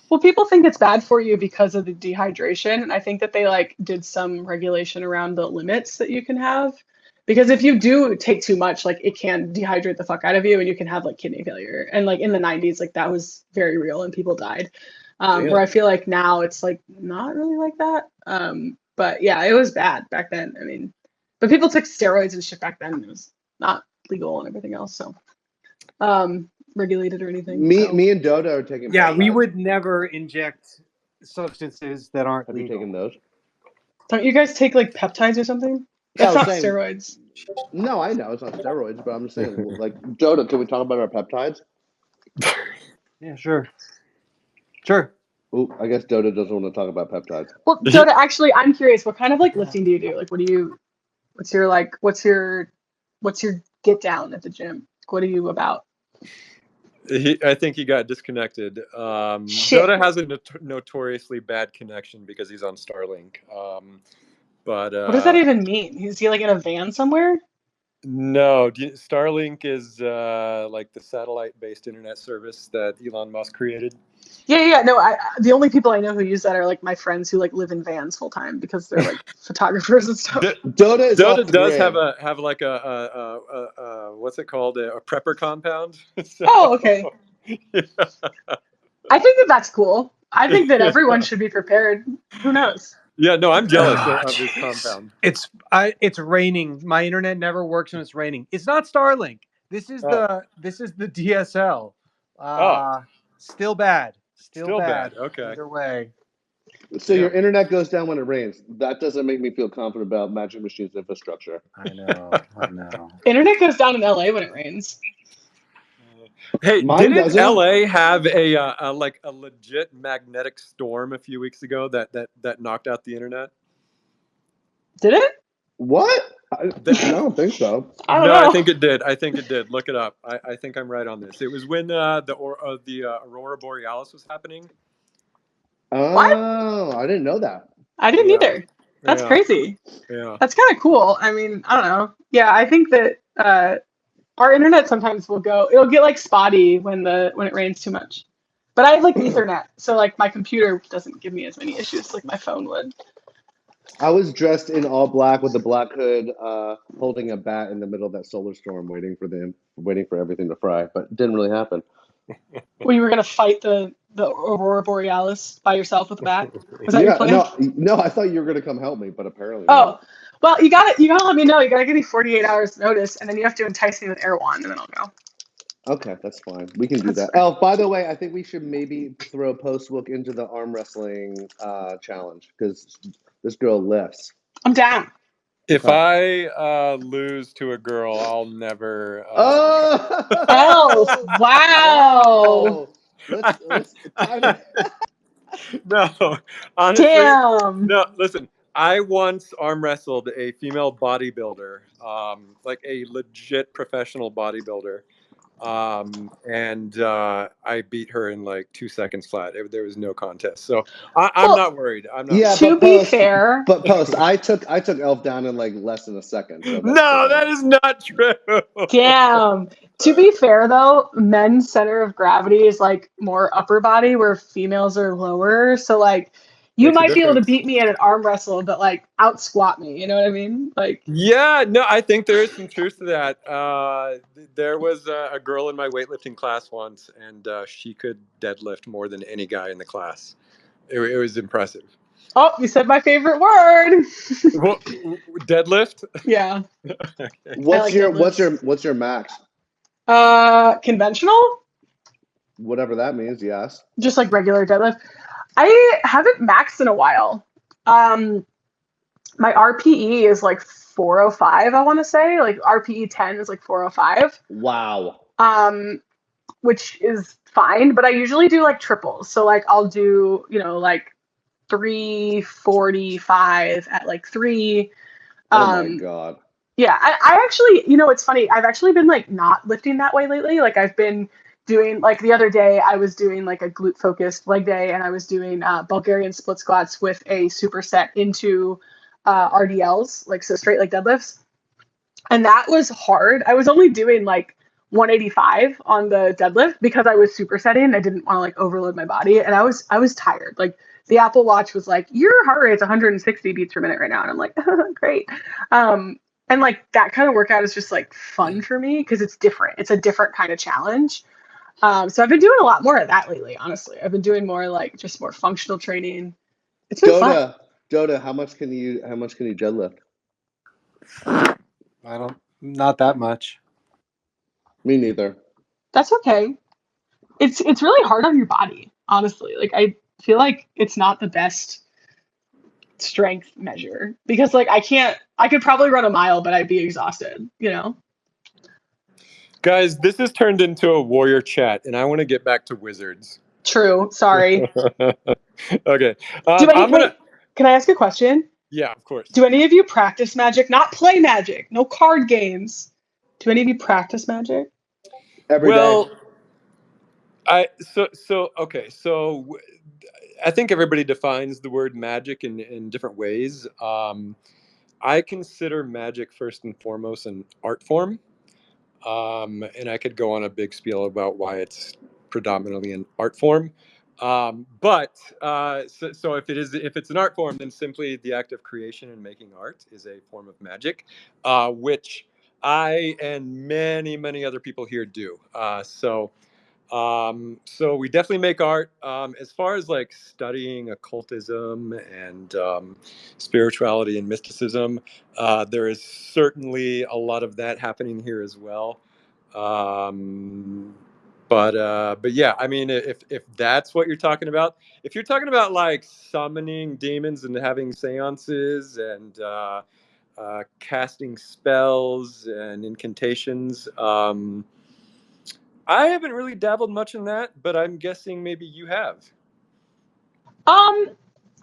Well, people think it's bad for you because of the dehydration, and I think that they like did some regulation around the limits that you can have. Because if you do take too much, like it can dehydrate the fuck out of you, and you can have like kidney failure. And like in the 90s, like that was very real and people died. Where I feel like now it's like not really like that. But yeah, it was bad back then. I mean, but people took steroids and shit back then, and it was not legal and everything else. So regulated or anything. Me and Dotta are taking. Yeah, peptides. we would never inject substances that aren't Have legal. you taken those? Don't you guys take like peptides or something? That's not steroids. No, I know it's not steroids, but I'm just saying, like, Dotta, can we talk about our peptides? Yeah, sure. Sure. Ooh, I guess Dotta doesn't want to talk about peptides. Well, Dotta, actually, I'm curious. What kind of like lifting do you do? Like, what's your get down at the gym? What are you about? I think he got disconnected. Dotta has a notoriously bad connection because he's on Starlink. But what does that even mean? Is he like in a van somewhere? No, Starlink is like the satellite-based internet service that Elon Musk created. Yeah. No, the only people I know who use that are like my friends who like live in vans full time because they're like photographers and stuff. Dotta does have like a what's it called, a prepper compound. So, oh, okay. Yeah. I think that's cool. I think that everyone should be prepared. Who knows? Yeah, no, I'm jealous Oh, of this jeez. compound. It's raining. My internet never works when it's raining. It's not Starlink. This is Oh. the DSL. Oh. Still bad. Still bad. Okay. Either way. So your Yeah. internet goes down when it rains. That doesn't make me feel confident about Magic Machine's infrastructure. I know. Internet goes down in LA when it rains. Hey, Mine didn't doesn't. LA have a like a legit magnetic storm a few weeks ago that knocked out the internet? Did it? What? I don't think so. I don't No, know. I think it did. I think it did. Look it up. I think I'm right on this. It was when the Aurora Borealis was happening. Oh, I didn't know that. I didn't Yeah. either. That's Yeah. crazy. Yeah. That's kind of cool. I mean, I don't know. Yeah, I think that our internet sometimes it'll get like spotty when it rains too much. But I have like Ethernet, so like my computer doesn't give me as many issues like my phone would. I was dressed in all black with a black hood, holding a bat in the middle of that solar storm, waiting for everything to fry, but it didn't really happen. Well, you were gonna fight the Aurora Borealis by yourself with a bat? Was that your plan? No, I thought you were gonna come help me, but apparently Oh, not. well, you gotta let me know. You gotta give me 48 hours notice, and then you have to entice me with Erewhon, and then I'll go. Okay, that's fine. We can do That's that. fair. Oh, by the way, I think we should maybe throw Postbook into the arm wrestling challenge because this girl lifts. I'm down. If I lose to a girl, I'll never. Elf! Wow! Let's time it. No, honestly, Damn! no. Listen, I once arm wrestled a female bodybuilder, like a legit professional bodybuilder, and I beat her in like 2 seconds flat. There was no contest, so I'm Well, not worried. I'm not. Yeah, worried. to be fair, I took Elf down in like less than a second. So that's No, okay. that is not true. damn. To be fair though, men's center of gravity is like more upper body where females are lower. So like you Makes a might be able to difference. beat me at an arm wrestle, but like out squat me, you know what I mean? Like Yeah, no, I think there is some truth to that. There was a girl in my weightlifting class once, and she could deadlift more than any guy in the class. It was impressive. oh, you said my favorite word. Well, deadlift? Yeah. Okay. What's like what's your max? Conventional? Whatever that means. Yes. Just like regular deadlift. I haven't maxed in a while. My RPE is like 405, I want to say. Like RPE 10 is like 405. Wow. Which is fine, but I usually do like triples. So like I'll do, like 345 at like 3. Oh my God. Yeah, I actually, it's funny. I've actually been like not lifting that way lately. Like I've been doing like the other day I was doing like a glute focused leg day, and I was doing Bulgarian split squats with a superset into RDLs, like so straight leg deadlifts. And that was hard. I was only doing like 185 on the deadlift because I was supersetting. I didn't want to like overload my body, and I was tired. Like the Apple Watch was like, your heart rate's 160 beats per minute right now, and I'm like, great. And like that kind of workout is just like fun for me because it's different. It's a different kind of challenge. So I've been doing a lot more of that lately. Honestly, I've been doing more like just more functional training. It's been fun. Dotta, how much can you deadlift? Not that much. Me neither. That's okay. It's really hard on your body, honestly. Like I feel like it's not the best strength measure because like I could probably run a mile, but I'd be exhausted, Guys, this has turned into a warrior chat, and I want to get back to wizards. True. Sorry. Okay. Wait, can I ask a question? Yeah, of course. Do any of you practice Magic? Not play Magic. No card games. Do any of you practice Magic? Every day. Okay. So I think everybody defines the word magic in different ways. I consider magic first and foremost an art form. And I could go on a big spiel about why it's predominantly an art form. So if it's an art form, then simply the act of creation and making art is a form of magic, which I and many, many other people here do. So we definitely make art. As far as like studying occultism and spirituality and mysticism, there is certainly a lot of that happening here as well. Um, but yeah, I mean, if that's what you're talking about, if you're talking about like summoning demons and having seances and casting spells and incantations. I haven't really dabbled much in that, but I'm guessing maybe you have. Um,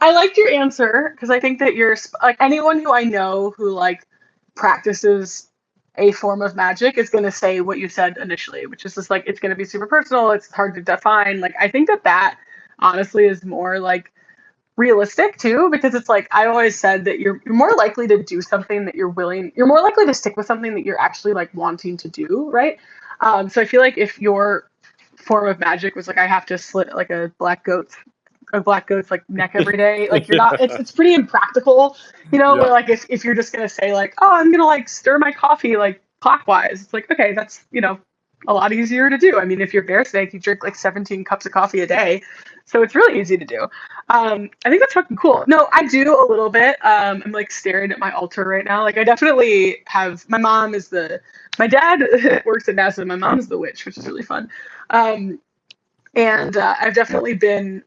I liked your answer because I think that you're like anyone who I know who like practices a form of magic is going to say what you said initially, which is just like it's going to be super personal. It's hard to define. Like I think that honestly is more like realistic too, because it's like I always said that you're more likely to do something that you're more likely to stick with something that you're actually like wanting to do, right? So I feel like if your form of magic was like I have to slit like a black goat's like neck every day, like you're not, Yeah. it's pretty impractical, you know, Yeah. where like if you're just gonna say like, oh, I'm gonna like stir my coffee like clockwise, it's like, okay, that's, you know, a lot easier to do. I mean, if you're Bearsnake, you drink like 17 cups of coffee a day, so it's really easy to do. I think that's fucking cool. No, I do a little bit. I'm like staring at my altar right now. Like I definitely have, my dad works at NASA, my mom's the witch, which is really fun. And I've definitely been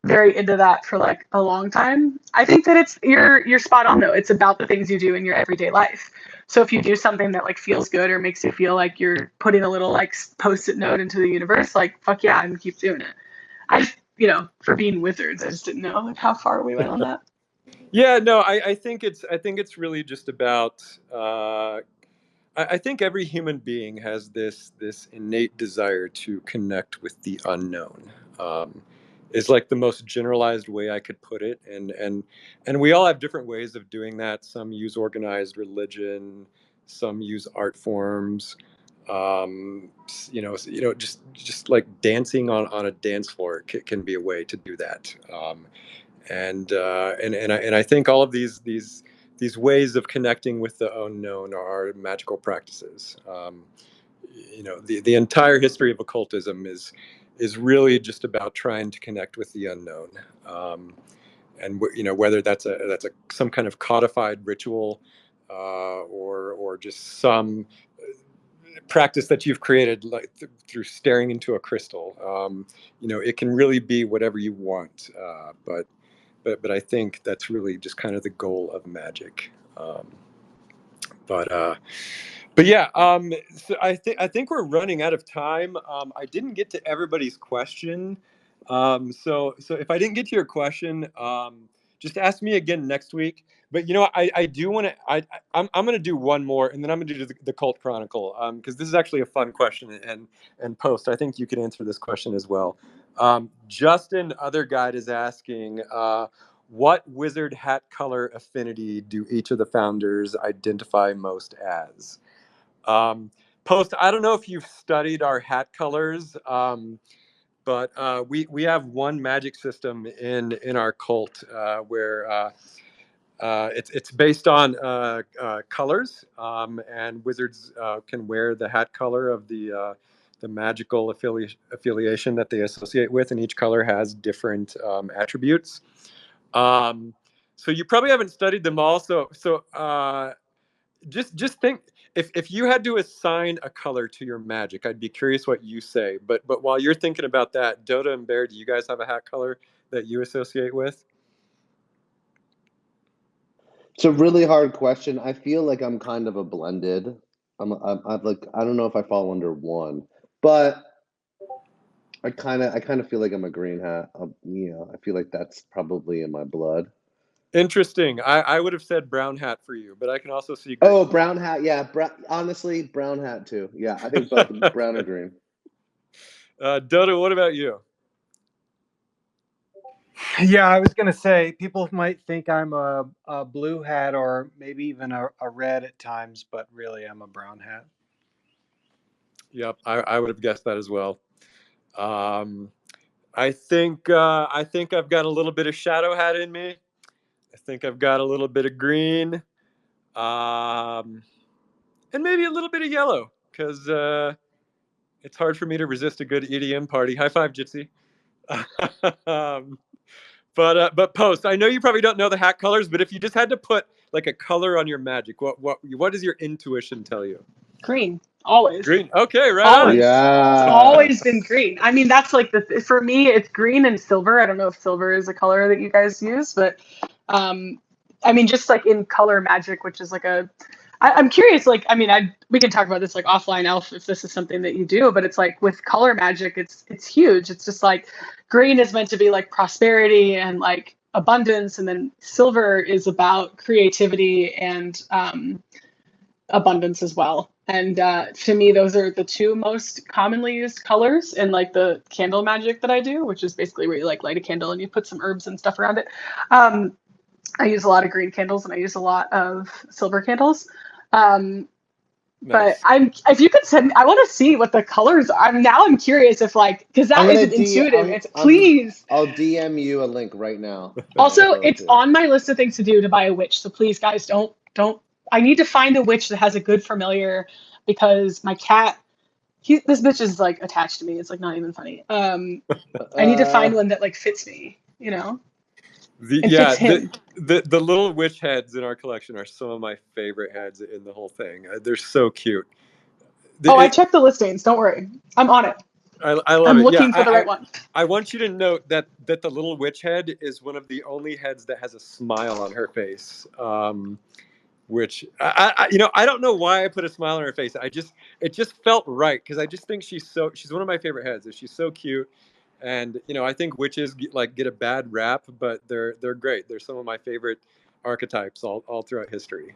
very into that for like a long time. I think that you're spot on though. It's about the things you do in your everyday life. So if you do something that like feels good or makes you feel like you're putting a little like post-it note into the universe, like fuck yeah, I'm keep doing it. I just, you know, for being wizards, I just didn't know like how far we went on that. Yeah, no, I think it's really just about I think every human being has this innate desire to connect with the unknown. Um, is like the most generalized way I could put it, and we all have different ways of doing that. Some use organized religion, some use art forms. Just like dancing on a dance floor can be a way to do that. And I think all of these ways of connecting with the unknown are magical practices. The entire history of occultism is really just about trying to connect with the unknown, and whether that's a some kind of codified ritual, or just some practice that you've created, like through staring into a crystal. It can really be whatever you want, but I think that's really just kind of the goal of magic. But yeah, so I think we're running out of time. I didn't get to everybody's question, so if I didn't get to your question, just ask me again next week. But I do want to. I'm going to do one more, and then I'm going to do the Cult Chronicle, because this is actually a fun question, and Post, I think you could answer this question as well. Justin, other guide, is asking. What wizard hat color affinity do each of the founders identify most as? Post, I don't know if you've studied our hat colors, but we have one magic system in our cult, where it's based on colors, and wizards can wear the hat color of the magical affiliation that they associate with, and each color has different attributes. Um, so you probably haven't studied them all. So just think, if you had to assign a color to your magic, I'd be curious what you say. But while you're thinking about that, Dotta and Bear, do you guys have a hat color that you associate with? It's a really hard question. I feel like I'm kind of a blended. I'm like, I don't know if I fall under one, but I kind of feel like I'm a green hat. I feel like that's probably in my blood. Interesting. I would have said brown hat for you, but I can also see green. Oh, brown hat. Yeah, honestly, brown hat too. Yeah, I think both brown and green. Dotta, what about you? Yeah, I was gonna say people might think I'm a blue hat or maybe even a red at times, but really I'm a brown hat. Yep, I would have guessed that as well. Um, I think I've got a little bit of shadow hat in me. I think I've got a little bit of green, and maybe a little bit of yellow, because It's hard for me to resist a good EDM party. High five, Jitsi. um, but Post, I know you probably don't know the hat colors, but if you just had to put like a color on your magic, what does your intuition tell you? Green, always. Green. Okay, right Always. on. Yeah. Always been green. I mean, that's like for me, it's green and silver. I don't know if silver is a color that you guys use, but I mean, just like in color magic, which is like I'm curious, like, I mean, we can talk about this like offline, Elf, if this is something that you do, but it's like with color magic, it's huge. It's just like green is meant to be like prosperity and like abundance, and then silver is about creativity and abundance as well. And to me, those are the two most commonly used colors in like the candle magic that I do, which is basically where you like light a candle and you put some herbs and stuff around it. I use a lot of green candles and I use a lot of silver candles. But if you could send, I want to see what the colors are. I'm curious if like, because that isn't intuitive. Please. I'll DM you a link right now. Also, it's on my list of things to do to buy a witch. So please, guys, don't. I need to find a witch that has a good familiar, because my cat, this bitch is like attached to me. It's like not even funny. I need to find one that like fits me, you know? Fits him. The little witch heads in our collection are some of my favorite heads in the whole thing. They're so cute. I checked the listings. Don't worry. I'm on it. I love it. I'm looking for the right one. I want you to note that the little witch head is one of the only heads that has a smile on her face. Which I don't know why I put a smile on her face. It just felt right, because I just think she's one of my favorite heads. She's so cute, and I think witches get a bad rap, but they're great. They're some of my favorite archetypes all throughout history.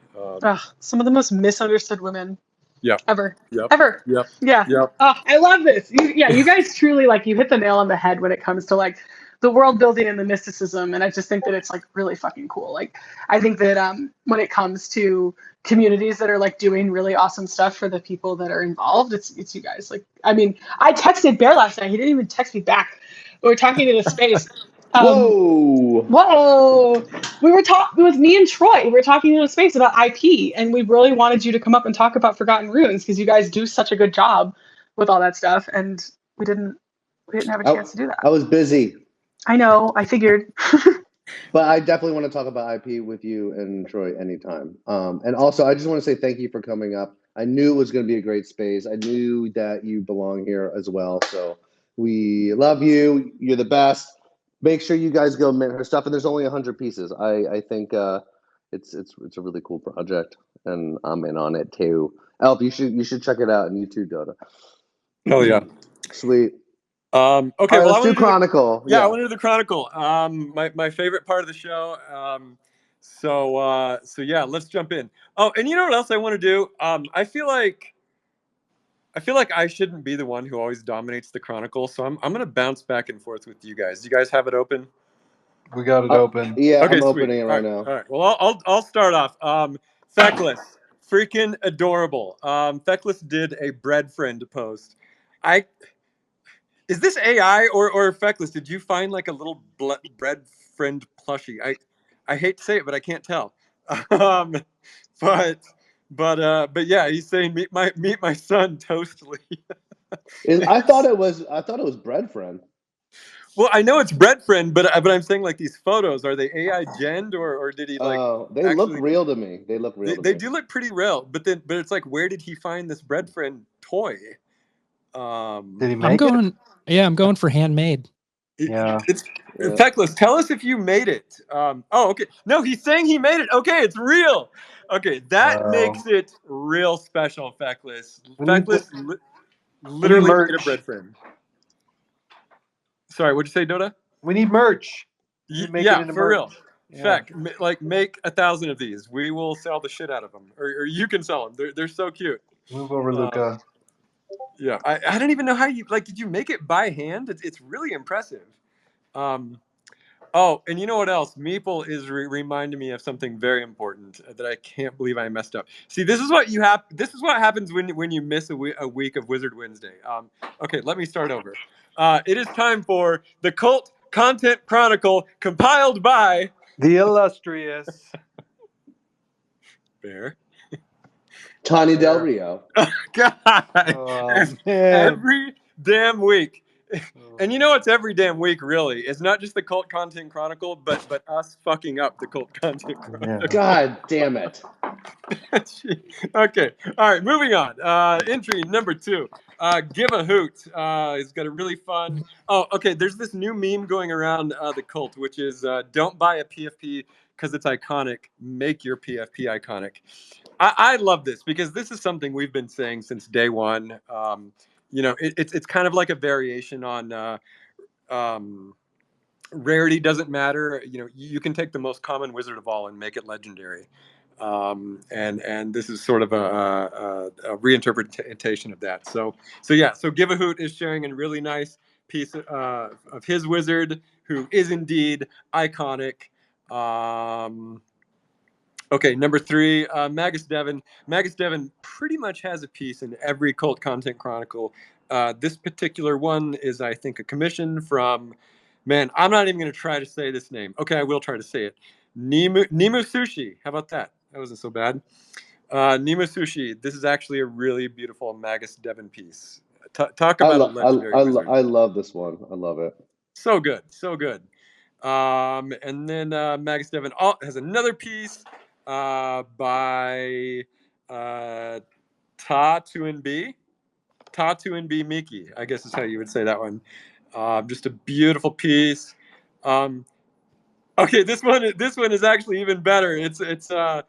Some of the most misunderstood women. Yeah. Ever. Yep. Ever. Yep. Yeah. Yep. Oh, I love this. You guys truly you hit the nail on the head when it comes to like the world building and the mysticism, and I just think that it's like really fucking cool. Like I think that when it comes to communities that are like doing really awesome stuff for the people that are involved, it's you guys. Like, I mean, I texted Bear last night. He didn't even text me back. We were talking in a space. Whoa! We were talking with me and Troy. We were talking in a space about IP, and we really wanted you to come up and talk about Forgotten Runes, because you guys do such a good job with all that stuff, and we didn't have a chance to do that. I was busy. I know. I figured. But I definitely want to talk about IP with you and Troy anytime. And also, I just want to say thank you for coming up. I knew it was going to be a great space. I knew that you belong here as well. So we love you. You're the best. Make sure you guys go mint her stuff. And there's only 100 pieces. I think it's a really cool project, and I'm in on it too. Elf, you should check it out, and you too, Dotta. Oh yeah. Sweet. Okay, well, let's do Chronicle. I want to do the Chronicle. My favorite part of the show. So yeah, let's jump in. Oh, and you know what else I want to do? I feel like I shouldn't be the one who always dominates the Chronicle, so I'm gonna bounce back and forth with you guys. Do you guys have it open? We got it open. Yeah, okay, I'm sweet. opening it right now. All right. Well, I'll start off. Feckless, freaking adorable. Feckless did a bread friend post. Is this AI or Feckless? Did you find like a little bread friend plushie? I hate to say it, but I can't tell. But yeah, he's saying meet my son Toastly. I thought it was bread friend. Well, I know it's bread friend, but I'm saying like these photos, are they AI genned or did he like? They look real to me. They look real. They do look pretty real, but it's like, where did he find this bread friend toy? Did he make it? Yeah, I'm going for handmade. Yeah. It's Feckless. Tell us if you made it. Okay. No, he's saying he made it. Okay, it's real. Okay, that makes it real special, Feckless. Feckless literally made a bread friend. Sorry, what'd you say, Dotta? We need merch. Yeah, for real. Yeah. Feck, like make 1,000 of these. We will sell the shit out of them, or you can sell them. They're so cute. Move over, Luca. Yeah, I don't even know how you did you make it by hand? It's really impressive. Oh, and you know what else? Meeple is reminding me of something very important that I can't believe I messed up. See, this is what This is what happens when you miss a week of Wizard Wednesday. Okay, let me start over. It is time for the Cult Content Chronicle, compiled by the illustrious Bear. Tanya Del Rio. God, Oh, man. every damn week. And you know what's every damn week, really? It's not just the Cult Content Chronicle, but us fucking up the Cult Content Chronicle. God damn it. Okay, all right, moving on. Entry number 2. Give a Hoot. It's got a really fun. Oh, okay. There's this new meme going around the cult, which is don't buy a PFP because it's iconic. Make your PFP iconic. I love this because this is something we've been saying since day one. You know, it's kind of like a variation on rarity doesn't matter. You know, you can take the most common wizard of all and make it legendary. And this is sort of a reinterpretation of that. So yeah. So Give a Hoot is sharing a really nice piece of his wizard, who is indeed iconic. Okay, number 3, Magus Devon. Magus Devon pretty much has a piece in every Cult Content Chronicle. This particular one is, I think, a commission from, man, I'm not even going to try to say this name. Okay, I will try to say it. Nimu Sushi. How about that? That wasn't so bad. Nimu Sushi. This is actually a really beautiful Magus Devon piece. Talk about a legendary wizard. I love this one. I love it. So good, so good. And then Magus Devon has another piece by Ta2NB Miki, I guess is how you would say that one. Just a beautiful piece. Okay, this one is actually even better. It's the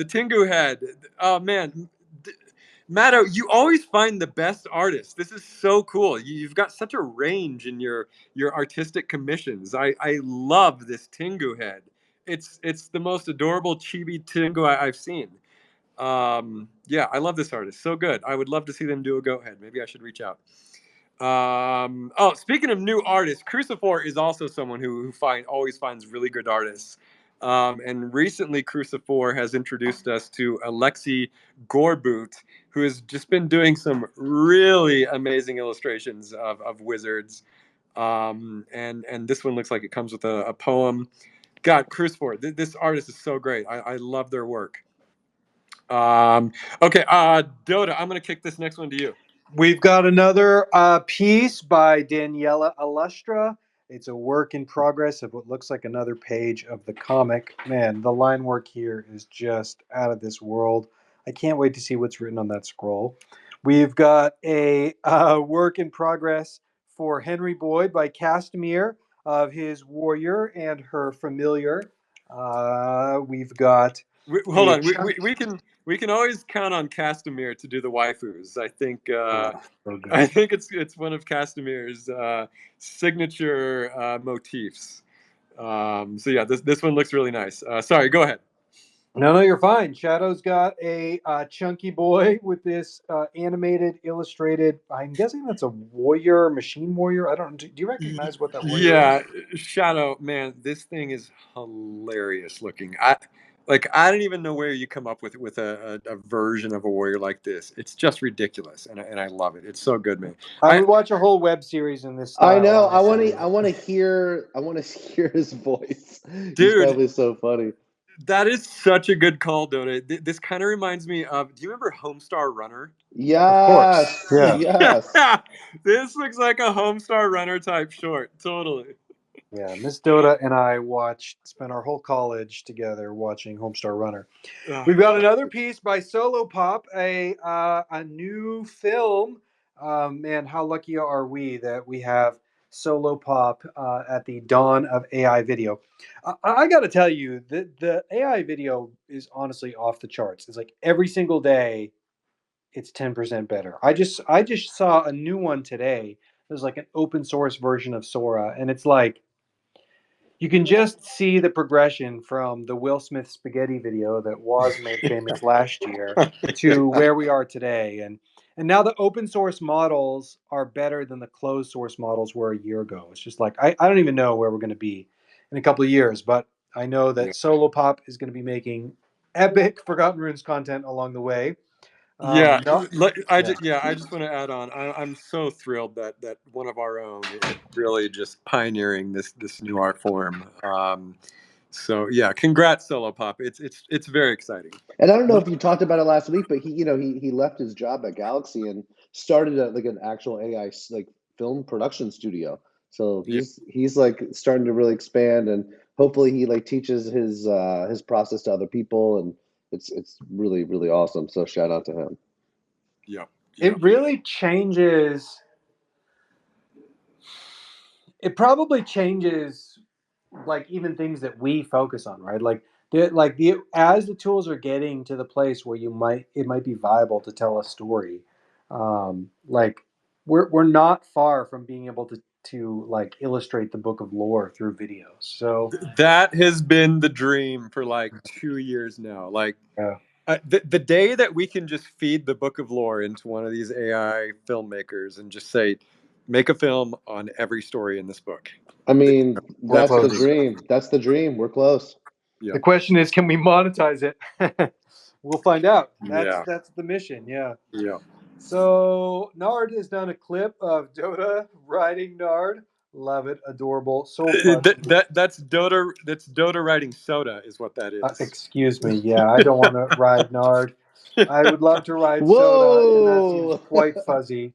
Tengu head. Oh man, Matto, you always find the best artists. This is so cool. You've got such a range in your artistic commissions. I love this Tengu head. It's the most adorable chibi Tengu I've seen. Yeah, I love this artist. So good. I would love to see them do a goat head. Maybe I should reach out. Oh, speaking of new artists, Crucifor is also someone who always finds really good artists. And recently, Crucifor has introduced us to Alexi Gorboot, who has just been doing some really amazing illustrations of wizards. And this one looks like it comes with a poem. God, Crucifor, this artist is so great. I love their work. Okay, Dotta, I'm going to kick this next one to you. We've got another piece by Daniela Illustra. It's a work in progress of what looks like another page of the comic. Man, the line work here is just out of this world. I can't wait to see what's written on that scroll. We've got a work in progress for Henry Boyd by Castamere of his warrior and her familiar. We've got Hold on, we can always count on Castamere to do the waifus. I think I think it's one of Castamere's signature motifs. So yeah, this one looks really nice. Sorry, go ahead. No, you're fine. Shadow's got a chunky boy with this animated, illustrated. I'm guessing that's a warrior, machine warrior. I don't. Do you recognize what that warrior Yeah, is? Shadow, man, this thing is hilarious looking. I don't even know where you come up with a version of a warrior like this. It's just ridiculous, and I love it. It's so good, man. I would watch a whole web series in this style. I know. Honestly. I want to hear his voice. Dude, he's probably so funny. That is such a good call, Dotta. This kind of reminds me of. Do you remember Homestar Runner? Yes. Yeah. Yes. This looks like a Homestar Runner type short. Totally. Yeah, Miss Dotta and I spent our whole college together watching Homestar Runner. We've got another piece by Solo Pop, a new film. Man, how lucky are we that we have Solo Pop at the dawn of AI video. I got to tell you, the AI video is honestly off the charts. It's like every single day, it's 10% better. I just saw a new one today. There's like an open source version of Sora, and it's like you can just see the progression from the Will Smith spaghetti video that was made famous last year to where we are today. And now the open source models are better than the closed source models were a year ago. It's just like I don't even know where we're going to be in a couple of years, but I know that Solo Pop is going to be making epic Forgotten Runes content along the way. I just want to add on. I'm so thrilled that one of our own is really just pioneering this new art form. So yeah, congrats, Solo Pop. It's very exciting. And I don't know if you talked about it last week, but he left his job at Galaxy and started like an actual AI like film production studio. So he's like starting to really expand, and hopefully he like teaches his process to other people, and it's really really awesome. So shout out to him. Yeah. It really changes. It probably changes, like, even things that we focus on, right? Like as the tools are getting to the place where it might be viable to tell a story. Like we're not far from being able to like illustrate the book of lore through videos. So that has been the dream for like 2 years now. Like, yeah. The day that we can just feed the book of lore into one of these AI filmmakers and just say, make a film on every story in this book. I mean, We're that's the close. dream. That's the dream. We're close. Yeah. The question is, can we monetize it? We'll find out. Yeah. That's the mission. Yeah. Yeah. So Nard has done a clip of Dotta riding Nard. Love it, adorable, so fun. That's Dotta writing soda is what that is. Excuse me, yeah, I don't want to ride Nard. I would love to ride Soda, and that seems Whoa! quite fuzzy.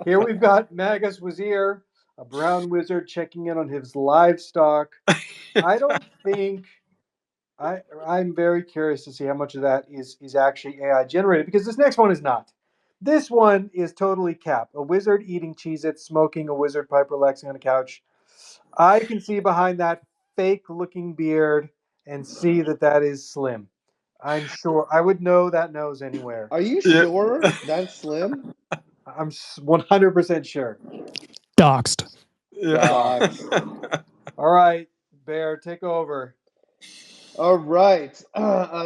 Here we've got Magus Wazir, a brown wizard checking in on his livestock. I don't think I'm very curious to see how much of that is actually AI generated, because this next one is not. This one is totally Cap. A wizard eating Cheez-Its, smoking a wizard pipe, relaxing on a couch. I can see behind that fake-looking beard and see that is Slim. I'm sure. I would know that nose anywhere. Are you Yeah. sure that's Slim? I'm 100% sure. Doxed. Yeah. Doxed. All right, Bear, take over. All right.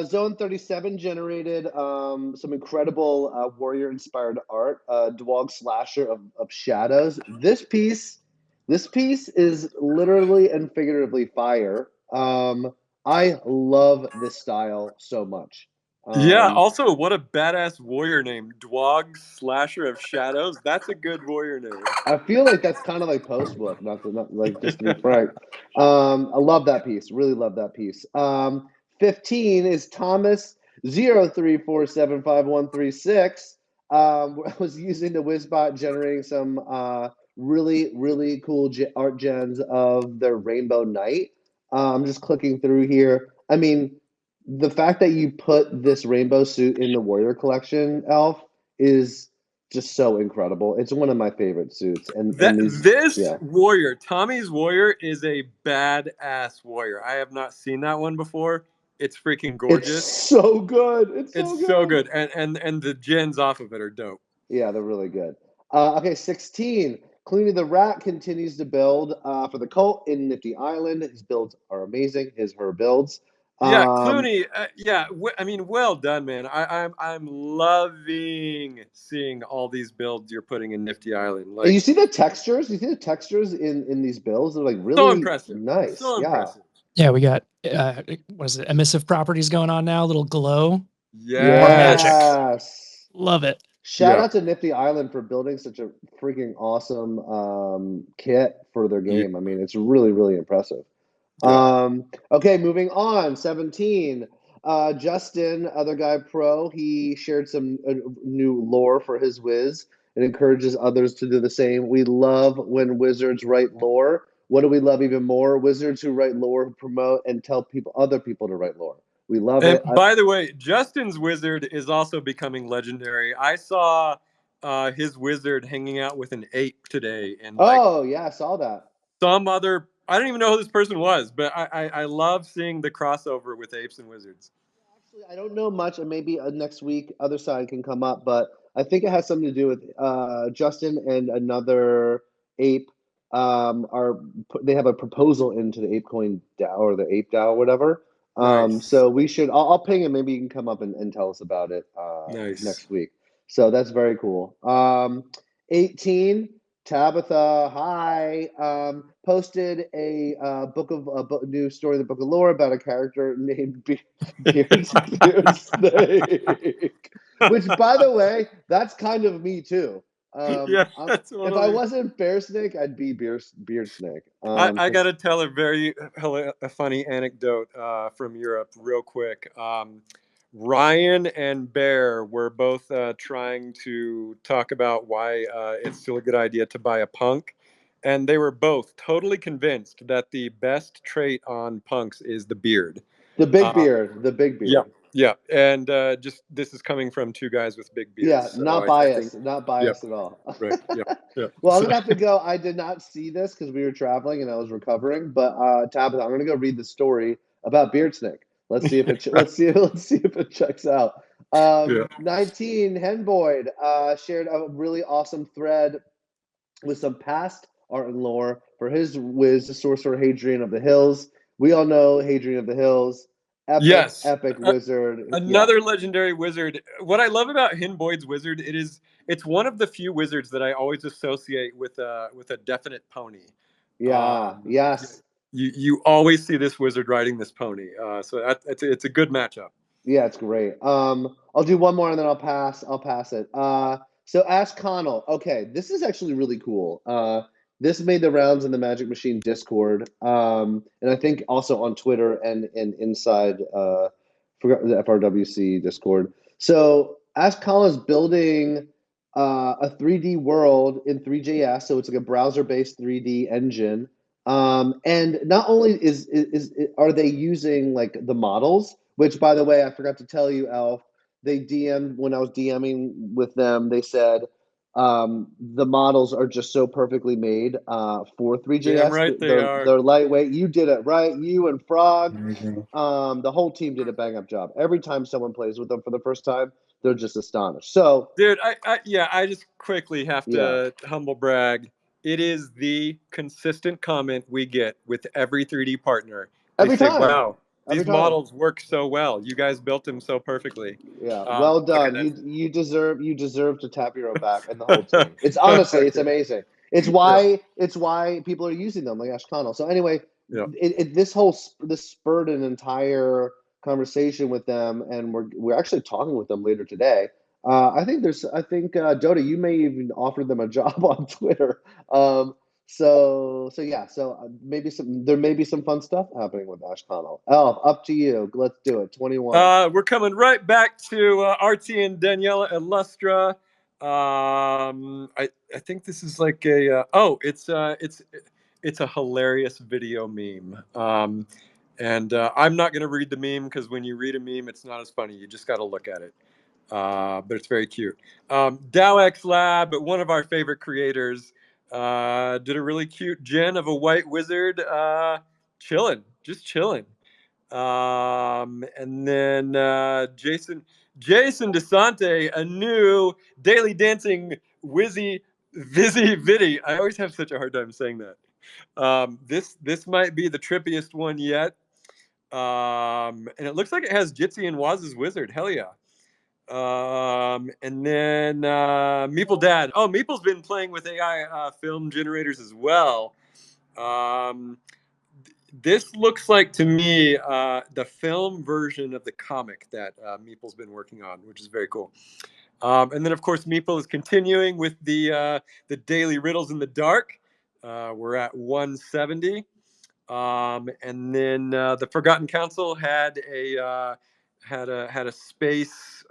Zone 37 generated some incredible warrior-inspired art. Dwog Slasher of Shadows. This piece is literally and figuratively fire. I love this style so much. Yeah. Also, what a badass warrior name, Dwog Slasher of Shadows. That's a good warrior name. I feel like that's kind of like post book, not like, just to be frank. I love that piece. Really love that piece. 15 is Thomas 03475136. Was using the Wizbot generating some really really cool art gens of their Rainbow Knight. I'm just clicking through here. I mean, the fact that you put this rainbow suit in the Warrior Collection, Elf, is just so incredible. It's one of my favorite suits. And This warrior, Tommy's warrior, is a badass warrior. I have not seen that one before. It's freaking gorgeous. It's so good. It's so good. And the gens off of it are dope. Yeah, they're really good. Okay, 16. Clooney the Rat continues to build for the cult in Nifty Island. His builds are amazing. Her builds. Yeah, Clooney. I mean, well done, man. I'm loving seeing all these builds you're putting in Nifty Island. Like, and you see the textures. You see the textures in these builds. They're like really so impressive. Nice. So impressive. Yeah, we got what is it? Emissive properties going on now. A little glow. Yes. Magic. Love it. Shout out to Nifty Island for building such a freaking awesome kit for their game. I mean, it's really really impressive. Okay, moving on. 17. Justin, other guy pro, he shared some new lore for his Wiz and encourages others to do the same. We love when wizards write lore. What do we love even more? Wizards who write lore, who promote and tell other people to write lore. We love it. By the way, Justin's wizard is also becoming legendary. I saw his wizard hanging out with an ape today, and yeah, I saw that. Some other, I don't even know who this person was, but I love seeing the crossover with apes and wizards. Actually, I don't know much, and maybe next week other side can come up, but I think it has something to do with Justin and another ape. They have a proposal into the ApeCoin DAO or the Ape DAO or whatever. Nice. So we should. I'll ping him. Maybe you can come up and tell us about it next week. So that's very cool. 18. Tabitha, hi, posted a new story in the Book of Lore about a character named Bearsnake, which, by the way, that's kind of me too. Yeah, If I totally. wasn't Bearsnake, I'd be Bearsnake. I got to tell a very funny anecdote from Europe real quick. Ryan and Bear were both trying to talk about why it's still a good idea to buy a punk. And they were both totally convinced that the best trait on punks is the beard. The big Uh, beard. The big yeah, beard. yeah. And just this is coming from two guys with big beards. Yeah, So not I think, biased. Not yep, biased at all. right, yep, yep. Well, I'm So, gonna have to go. I did not see this because we were traveling and I was recovering. But Tabitha, I'm gonna go read the story about Beardsnake. Let's see if it let's see if it checks out. yeah. 19 Henboyd shared a really awesome thread with some past art and lore for his Wiz, the sorcerer Hadrian of the Hills. We all know Hadrian of the Hills, Yes. epic wizard. Yeah, Another legendary wizard. What I love about Hin Boyd's wizard, it's one of the few wizards that I always associate with a definite pony. yeah, Um, yes. you always see this wizard riding this pony, so it's a good matchup. Yeah, it's great. I'll do one more and then I'll pass. I'll pass it. So Ash Connell. Okay, this is actually really cool. This made the rounds in the Magic Machine Discord, and I think also on Twitter and inside forgot the FRWC Discord. So Ash Connell is building a 3D world in 3JS, so it's like a browser-based 3D engine. And not only are they using like the models, which by the way, I forgot to tell you, Elf, they DM'd when I was DMing with them, they said the models are just so perfectly made for Damn 3JS. right they are. They're lightweight. You did it right. You and Frog, Mhm. the whole team did a bang up job. Every time someone plays with them for the first time, they're just astonished. So Dude, I just quickly have yeah, to humble brag. It is the consistent comment we get with every 3D partner. They every say, time, "Wow, every these time. models work so well. You guys built them so perfectly." Yeah, well Okay, done. that's You deserve to tap your own back and the whole team. It's honestly, it's okay. amazing. Yeah, It's why people are using them like Ash Connell. So anyway, yeah. this spurred an entire conversation with them, and we're actually talking with them later today. I think Dotta, you may even offer them a job on Twitter. So yeah, so maybe there may be some fun stuff happening with Ash Connell. Elf, up to you. Let's do it. 21. We're coming right back to Artie and Daniela Illustra. I think this is like a it's a hilarious video meme. And I'm not going to read the meme because when you read a meme, it's not as funny. You just got to look at it. But it's very cute. DowX Lab, one of our favorite creators, did a really cute gen of a white wizard chilling, just chilling. And then Jason DeSante, a new daily dancing Vizzy Viddy. I always have such a hard time saying that. This might be the trippiest one yet. And it looks like it has Jitsi and Waz's wizard. Hell yeah. And then Meeple Dad. Oh, Meeple's been playing with AI film generators as well. Um, this looks like to me the film version of the comic that Meeple's been working on, which is very cool. And then, of course, Meeple is continuing with the daily riddles in the dark. We're at 170. And then the Forgotten Council had a space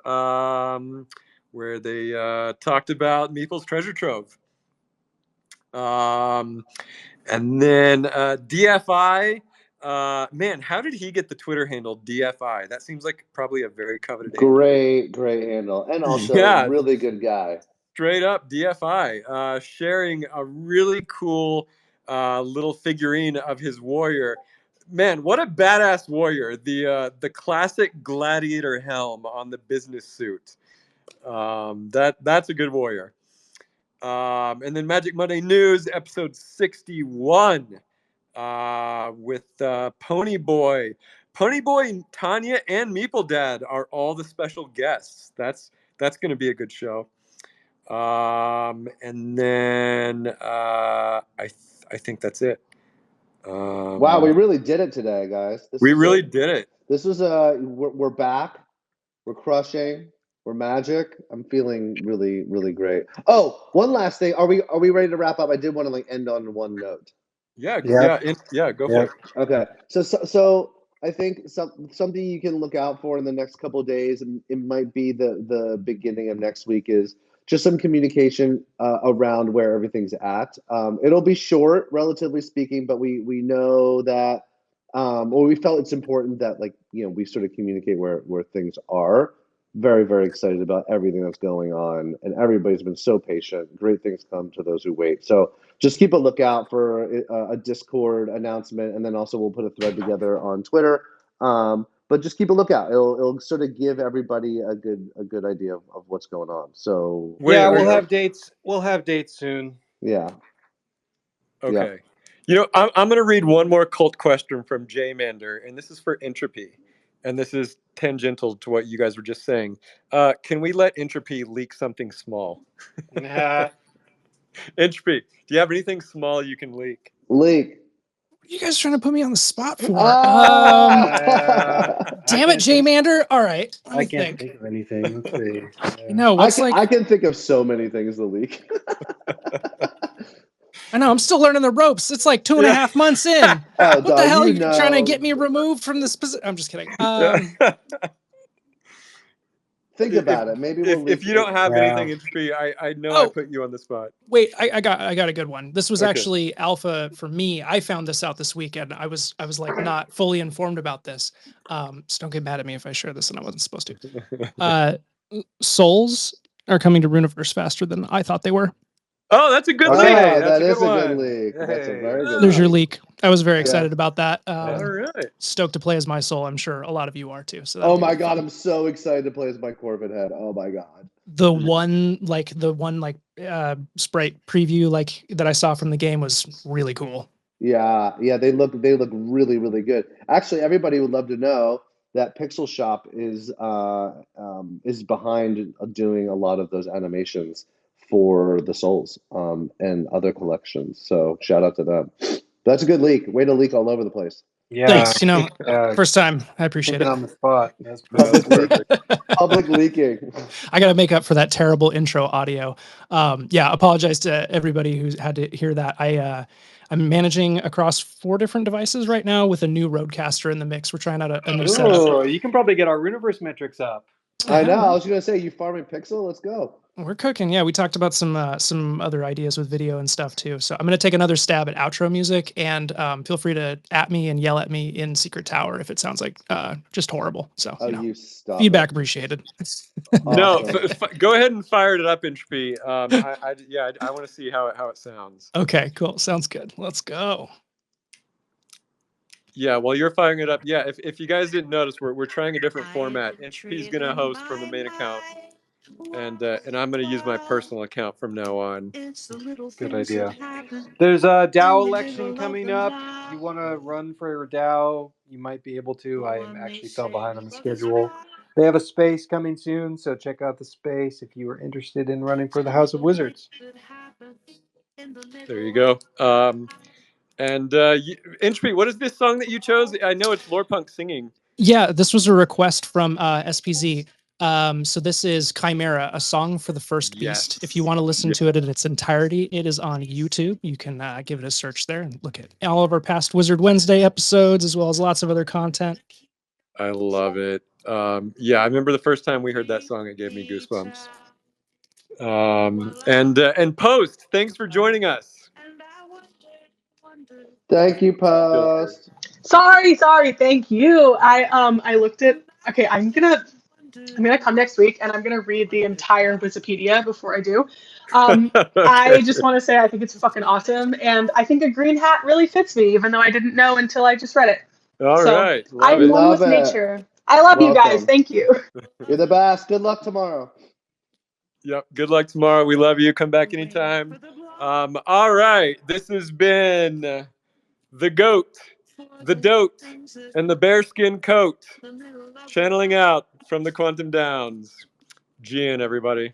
where they talked about Meeple's treasure trove. And then DFI, man, how did he get the Twitter handle DFI? That seems like probably a very coveted handle. Great handle, and also Yeah, really good guy. straight up DFI, sharing a really cool little figurine of his warrior. Man, what a badass warrior! The classic gladiator helm on the business suit. That's a good warrior. And then Magic Monday News, episode 61, with Pony Boy. Pony Boy, Tanya, and Meeple Dad are all the special guests. That's going to be a good show. And then I think that's it. Wow, we really did it today, guys. We really did it. This was we're back. We're crushing. We're magic. I'm feeling really, really great. Oh, one last thing. Are we ready to wrap up? I did want to like end on one note. Yeah, Yep. go for Yep. it. Okay. So I think something you can look out for in the next couple of days, and it might be the beginning of next week, is just some communication around where everything's at. It'll be short, relatively speaking, but we know that, or we felt it's important that, like, we sort of communicate where things are. Very, very excited about everything that's going on, and everybody's been so patient. Great things come to those who wait. So just keep a lookout for a Discord announcement, and then also we'll put a thread together on Twitter. But just keep a lookout. It'll sort of give everybody a good idea of what's going on. So Wait, Yeah, we'll have dates. We'll have dates soon. yeah. Okay. I'm going to read one more cult question from J Mander, and this is for Entropy. And this is tangential to what you guys were just saying. Can we let Entropy leak something small? Entropy, do you have anything small you can leak? Leak. What are you guys trying to put me on the spot for? Ah! Damn it, J Mander. All right. Let me I can't think of anything. Let's see. You know, what's I can think of so many things to leak. I know, I'm still learning the ropes. It's like 2.5 months in. Oh, What dog, the hell are you know. trying to get me removed from this position? I'm just kidding. Think about it. Maybe we'll leak if you don't have Yeah. anything, Entropy, I know I put you on the spot. Wait, I got a good one. This was Okay. actually alpha for me. I found this out this weekend. I was like not fully informed about this. So don't get mad at me if I share this and I wasn't supposed to. Souls are coming to Runeverse faster than I thought they were. Oh, that's a good leak. Hey, That's that is a good one. leak. That's a very good There's leak. your leak. I was very excited about that. All right. Stoked to play as my soul. I'm sure a lot of you are too. So Oh my god, I'm so excited to play as my Corvid head. Oh my god. The one sprite preview like that I saw from the game was really cool. Yeah, they look really, really good. Actually, everybody would love to know that Pixel Shop is behind doing a lot of those animations for the Souls and other collections. So shout out to them. That's a good leak. Way to leak all over the place. Yeah. Thanks. First time. I appreciate it. On the spot. That's Public Perfect. Public leaking. I got to make up for that terrible intro audio. Apologize to everybody who's had to hear that. I'm managing across 4 different devices right now with a new Rodecaster in the mix. We're trying out a new setup. Oh, you can probably get our Runeverse metrics up. I know. I was gonna say, you farming Pixel? Let's go. We're cooking. Yeah, we talked about some other ideas with video and stuff too. So I'm gonna take another stab at outro music, and feel free to at me and yell at me in Secret Tower if it sounds like just horrible. So You stop. feedback appreciated. No, go ahead and fire it up, Entropy. I want to see how it sounds. Okay, cool. Sounds good. Let's go. Yeah, while you're firing it up, if you guys didn't notice, we're trying a different format. Entropy's gonna host from the main account, and I'm gonna use my personal account from now on. Good idea. There's a DAO election coming up. If you want to run for a DAO, you might be able to. I actually fell behind on the schedule. They have a space coming soon, so check out the space if you are interested in running for the House of Wizards. There you go. Entropy, what is this song that you chose? I know it's Lorepunk singing. Yeah, this was a request from SPZ. So this is Chimera, a song for the first beast. Yes. If you want to listen to it in its entirety, it is on YouTube. You can give it a search there and look at all of our past Wizard Wednesday episodes, as well as lots of other content. I love it. I remember the first time we heard that song, it gave me goosebumps. And Post, thanks for joining us. Thank you, Post. Sorry. Thank you. I looked at. Okay, I'm gonna come next week and I'm gonna read the entire Wikipedia before I do. Okay. I just want to say I think it's fucking awesome, and I think a green hat really fits me, even though I didn't know until I just read it. All right. I'm one with nature. I love you guys. Thank you. You're the best. Good luck tomorrow. Yep. Good luck tomorrow. We love you. Come back anytime. All right. This has been the goat, the dote, and the bearskin coat, channeling out from the Quantum Downs. Gian, everybody.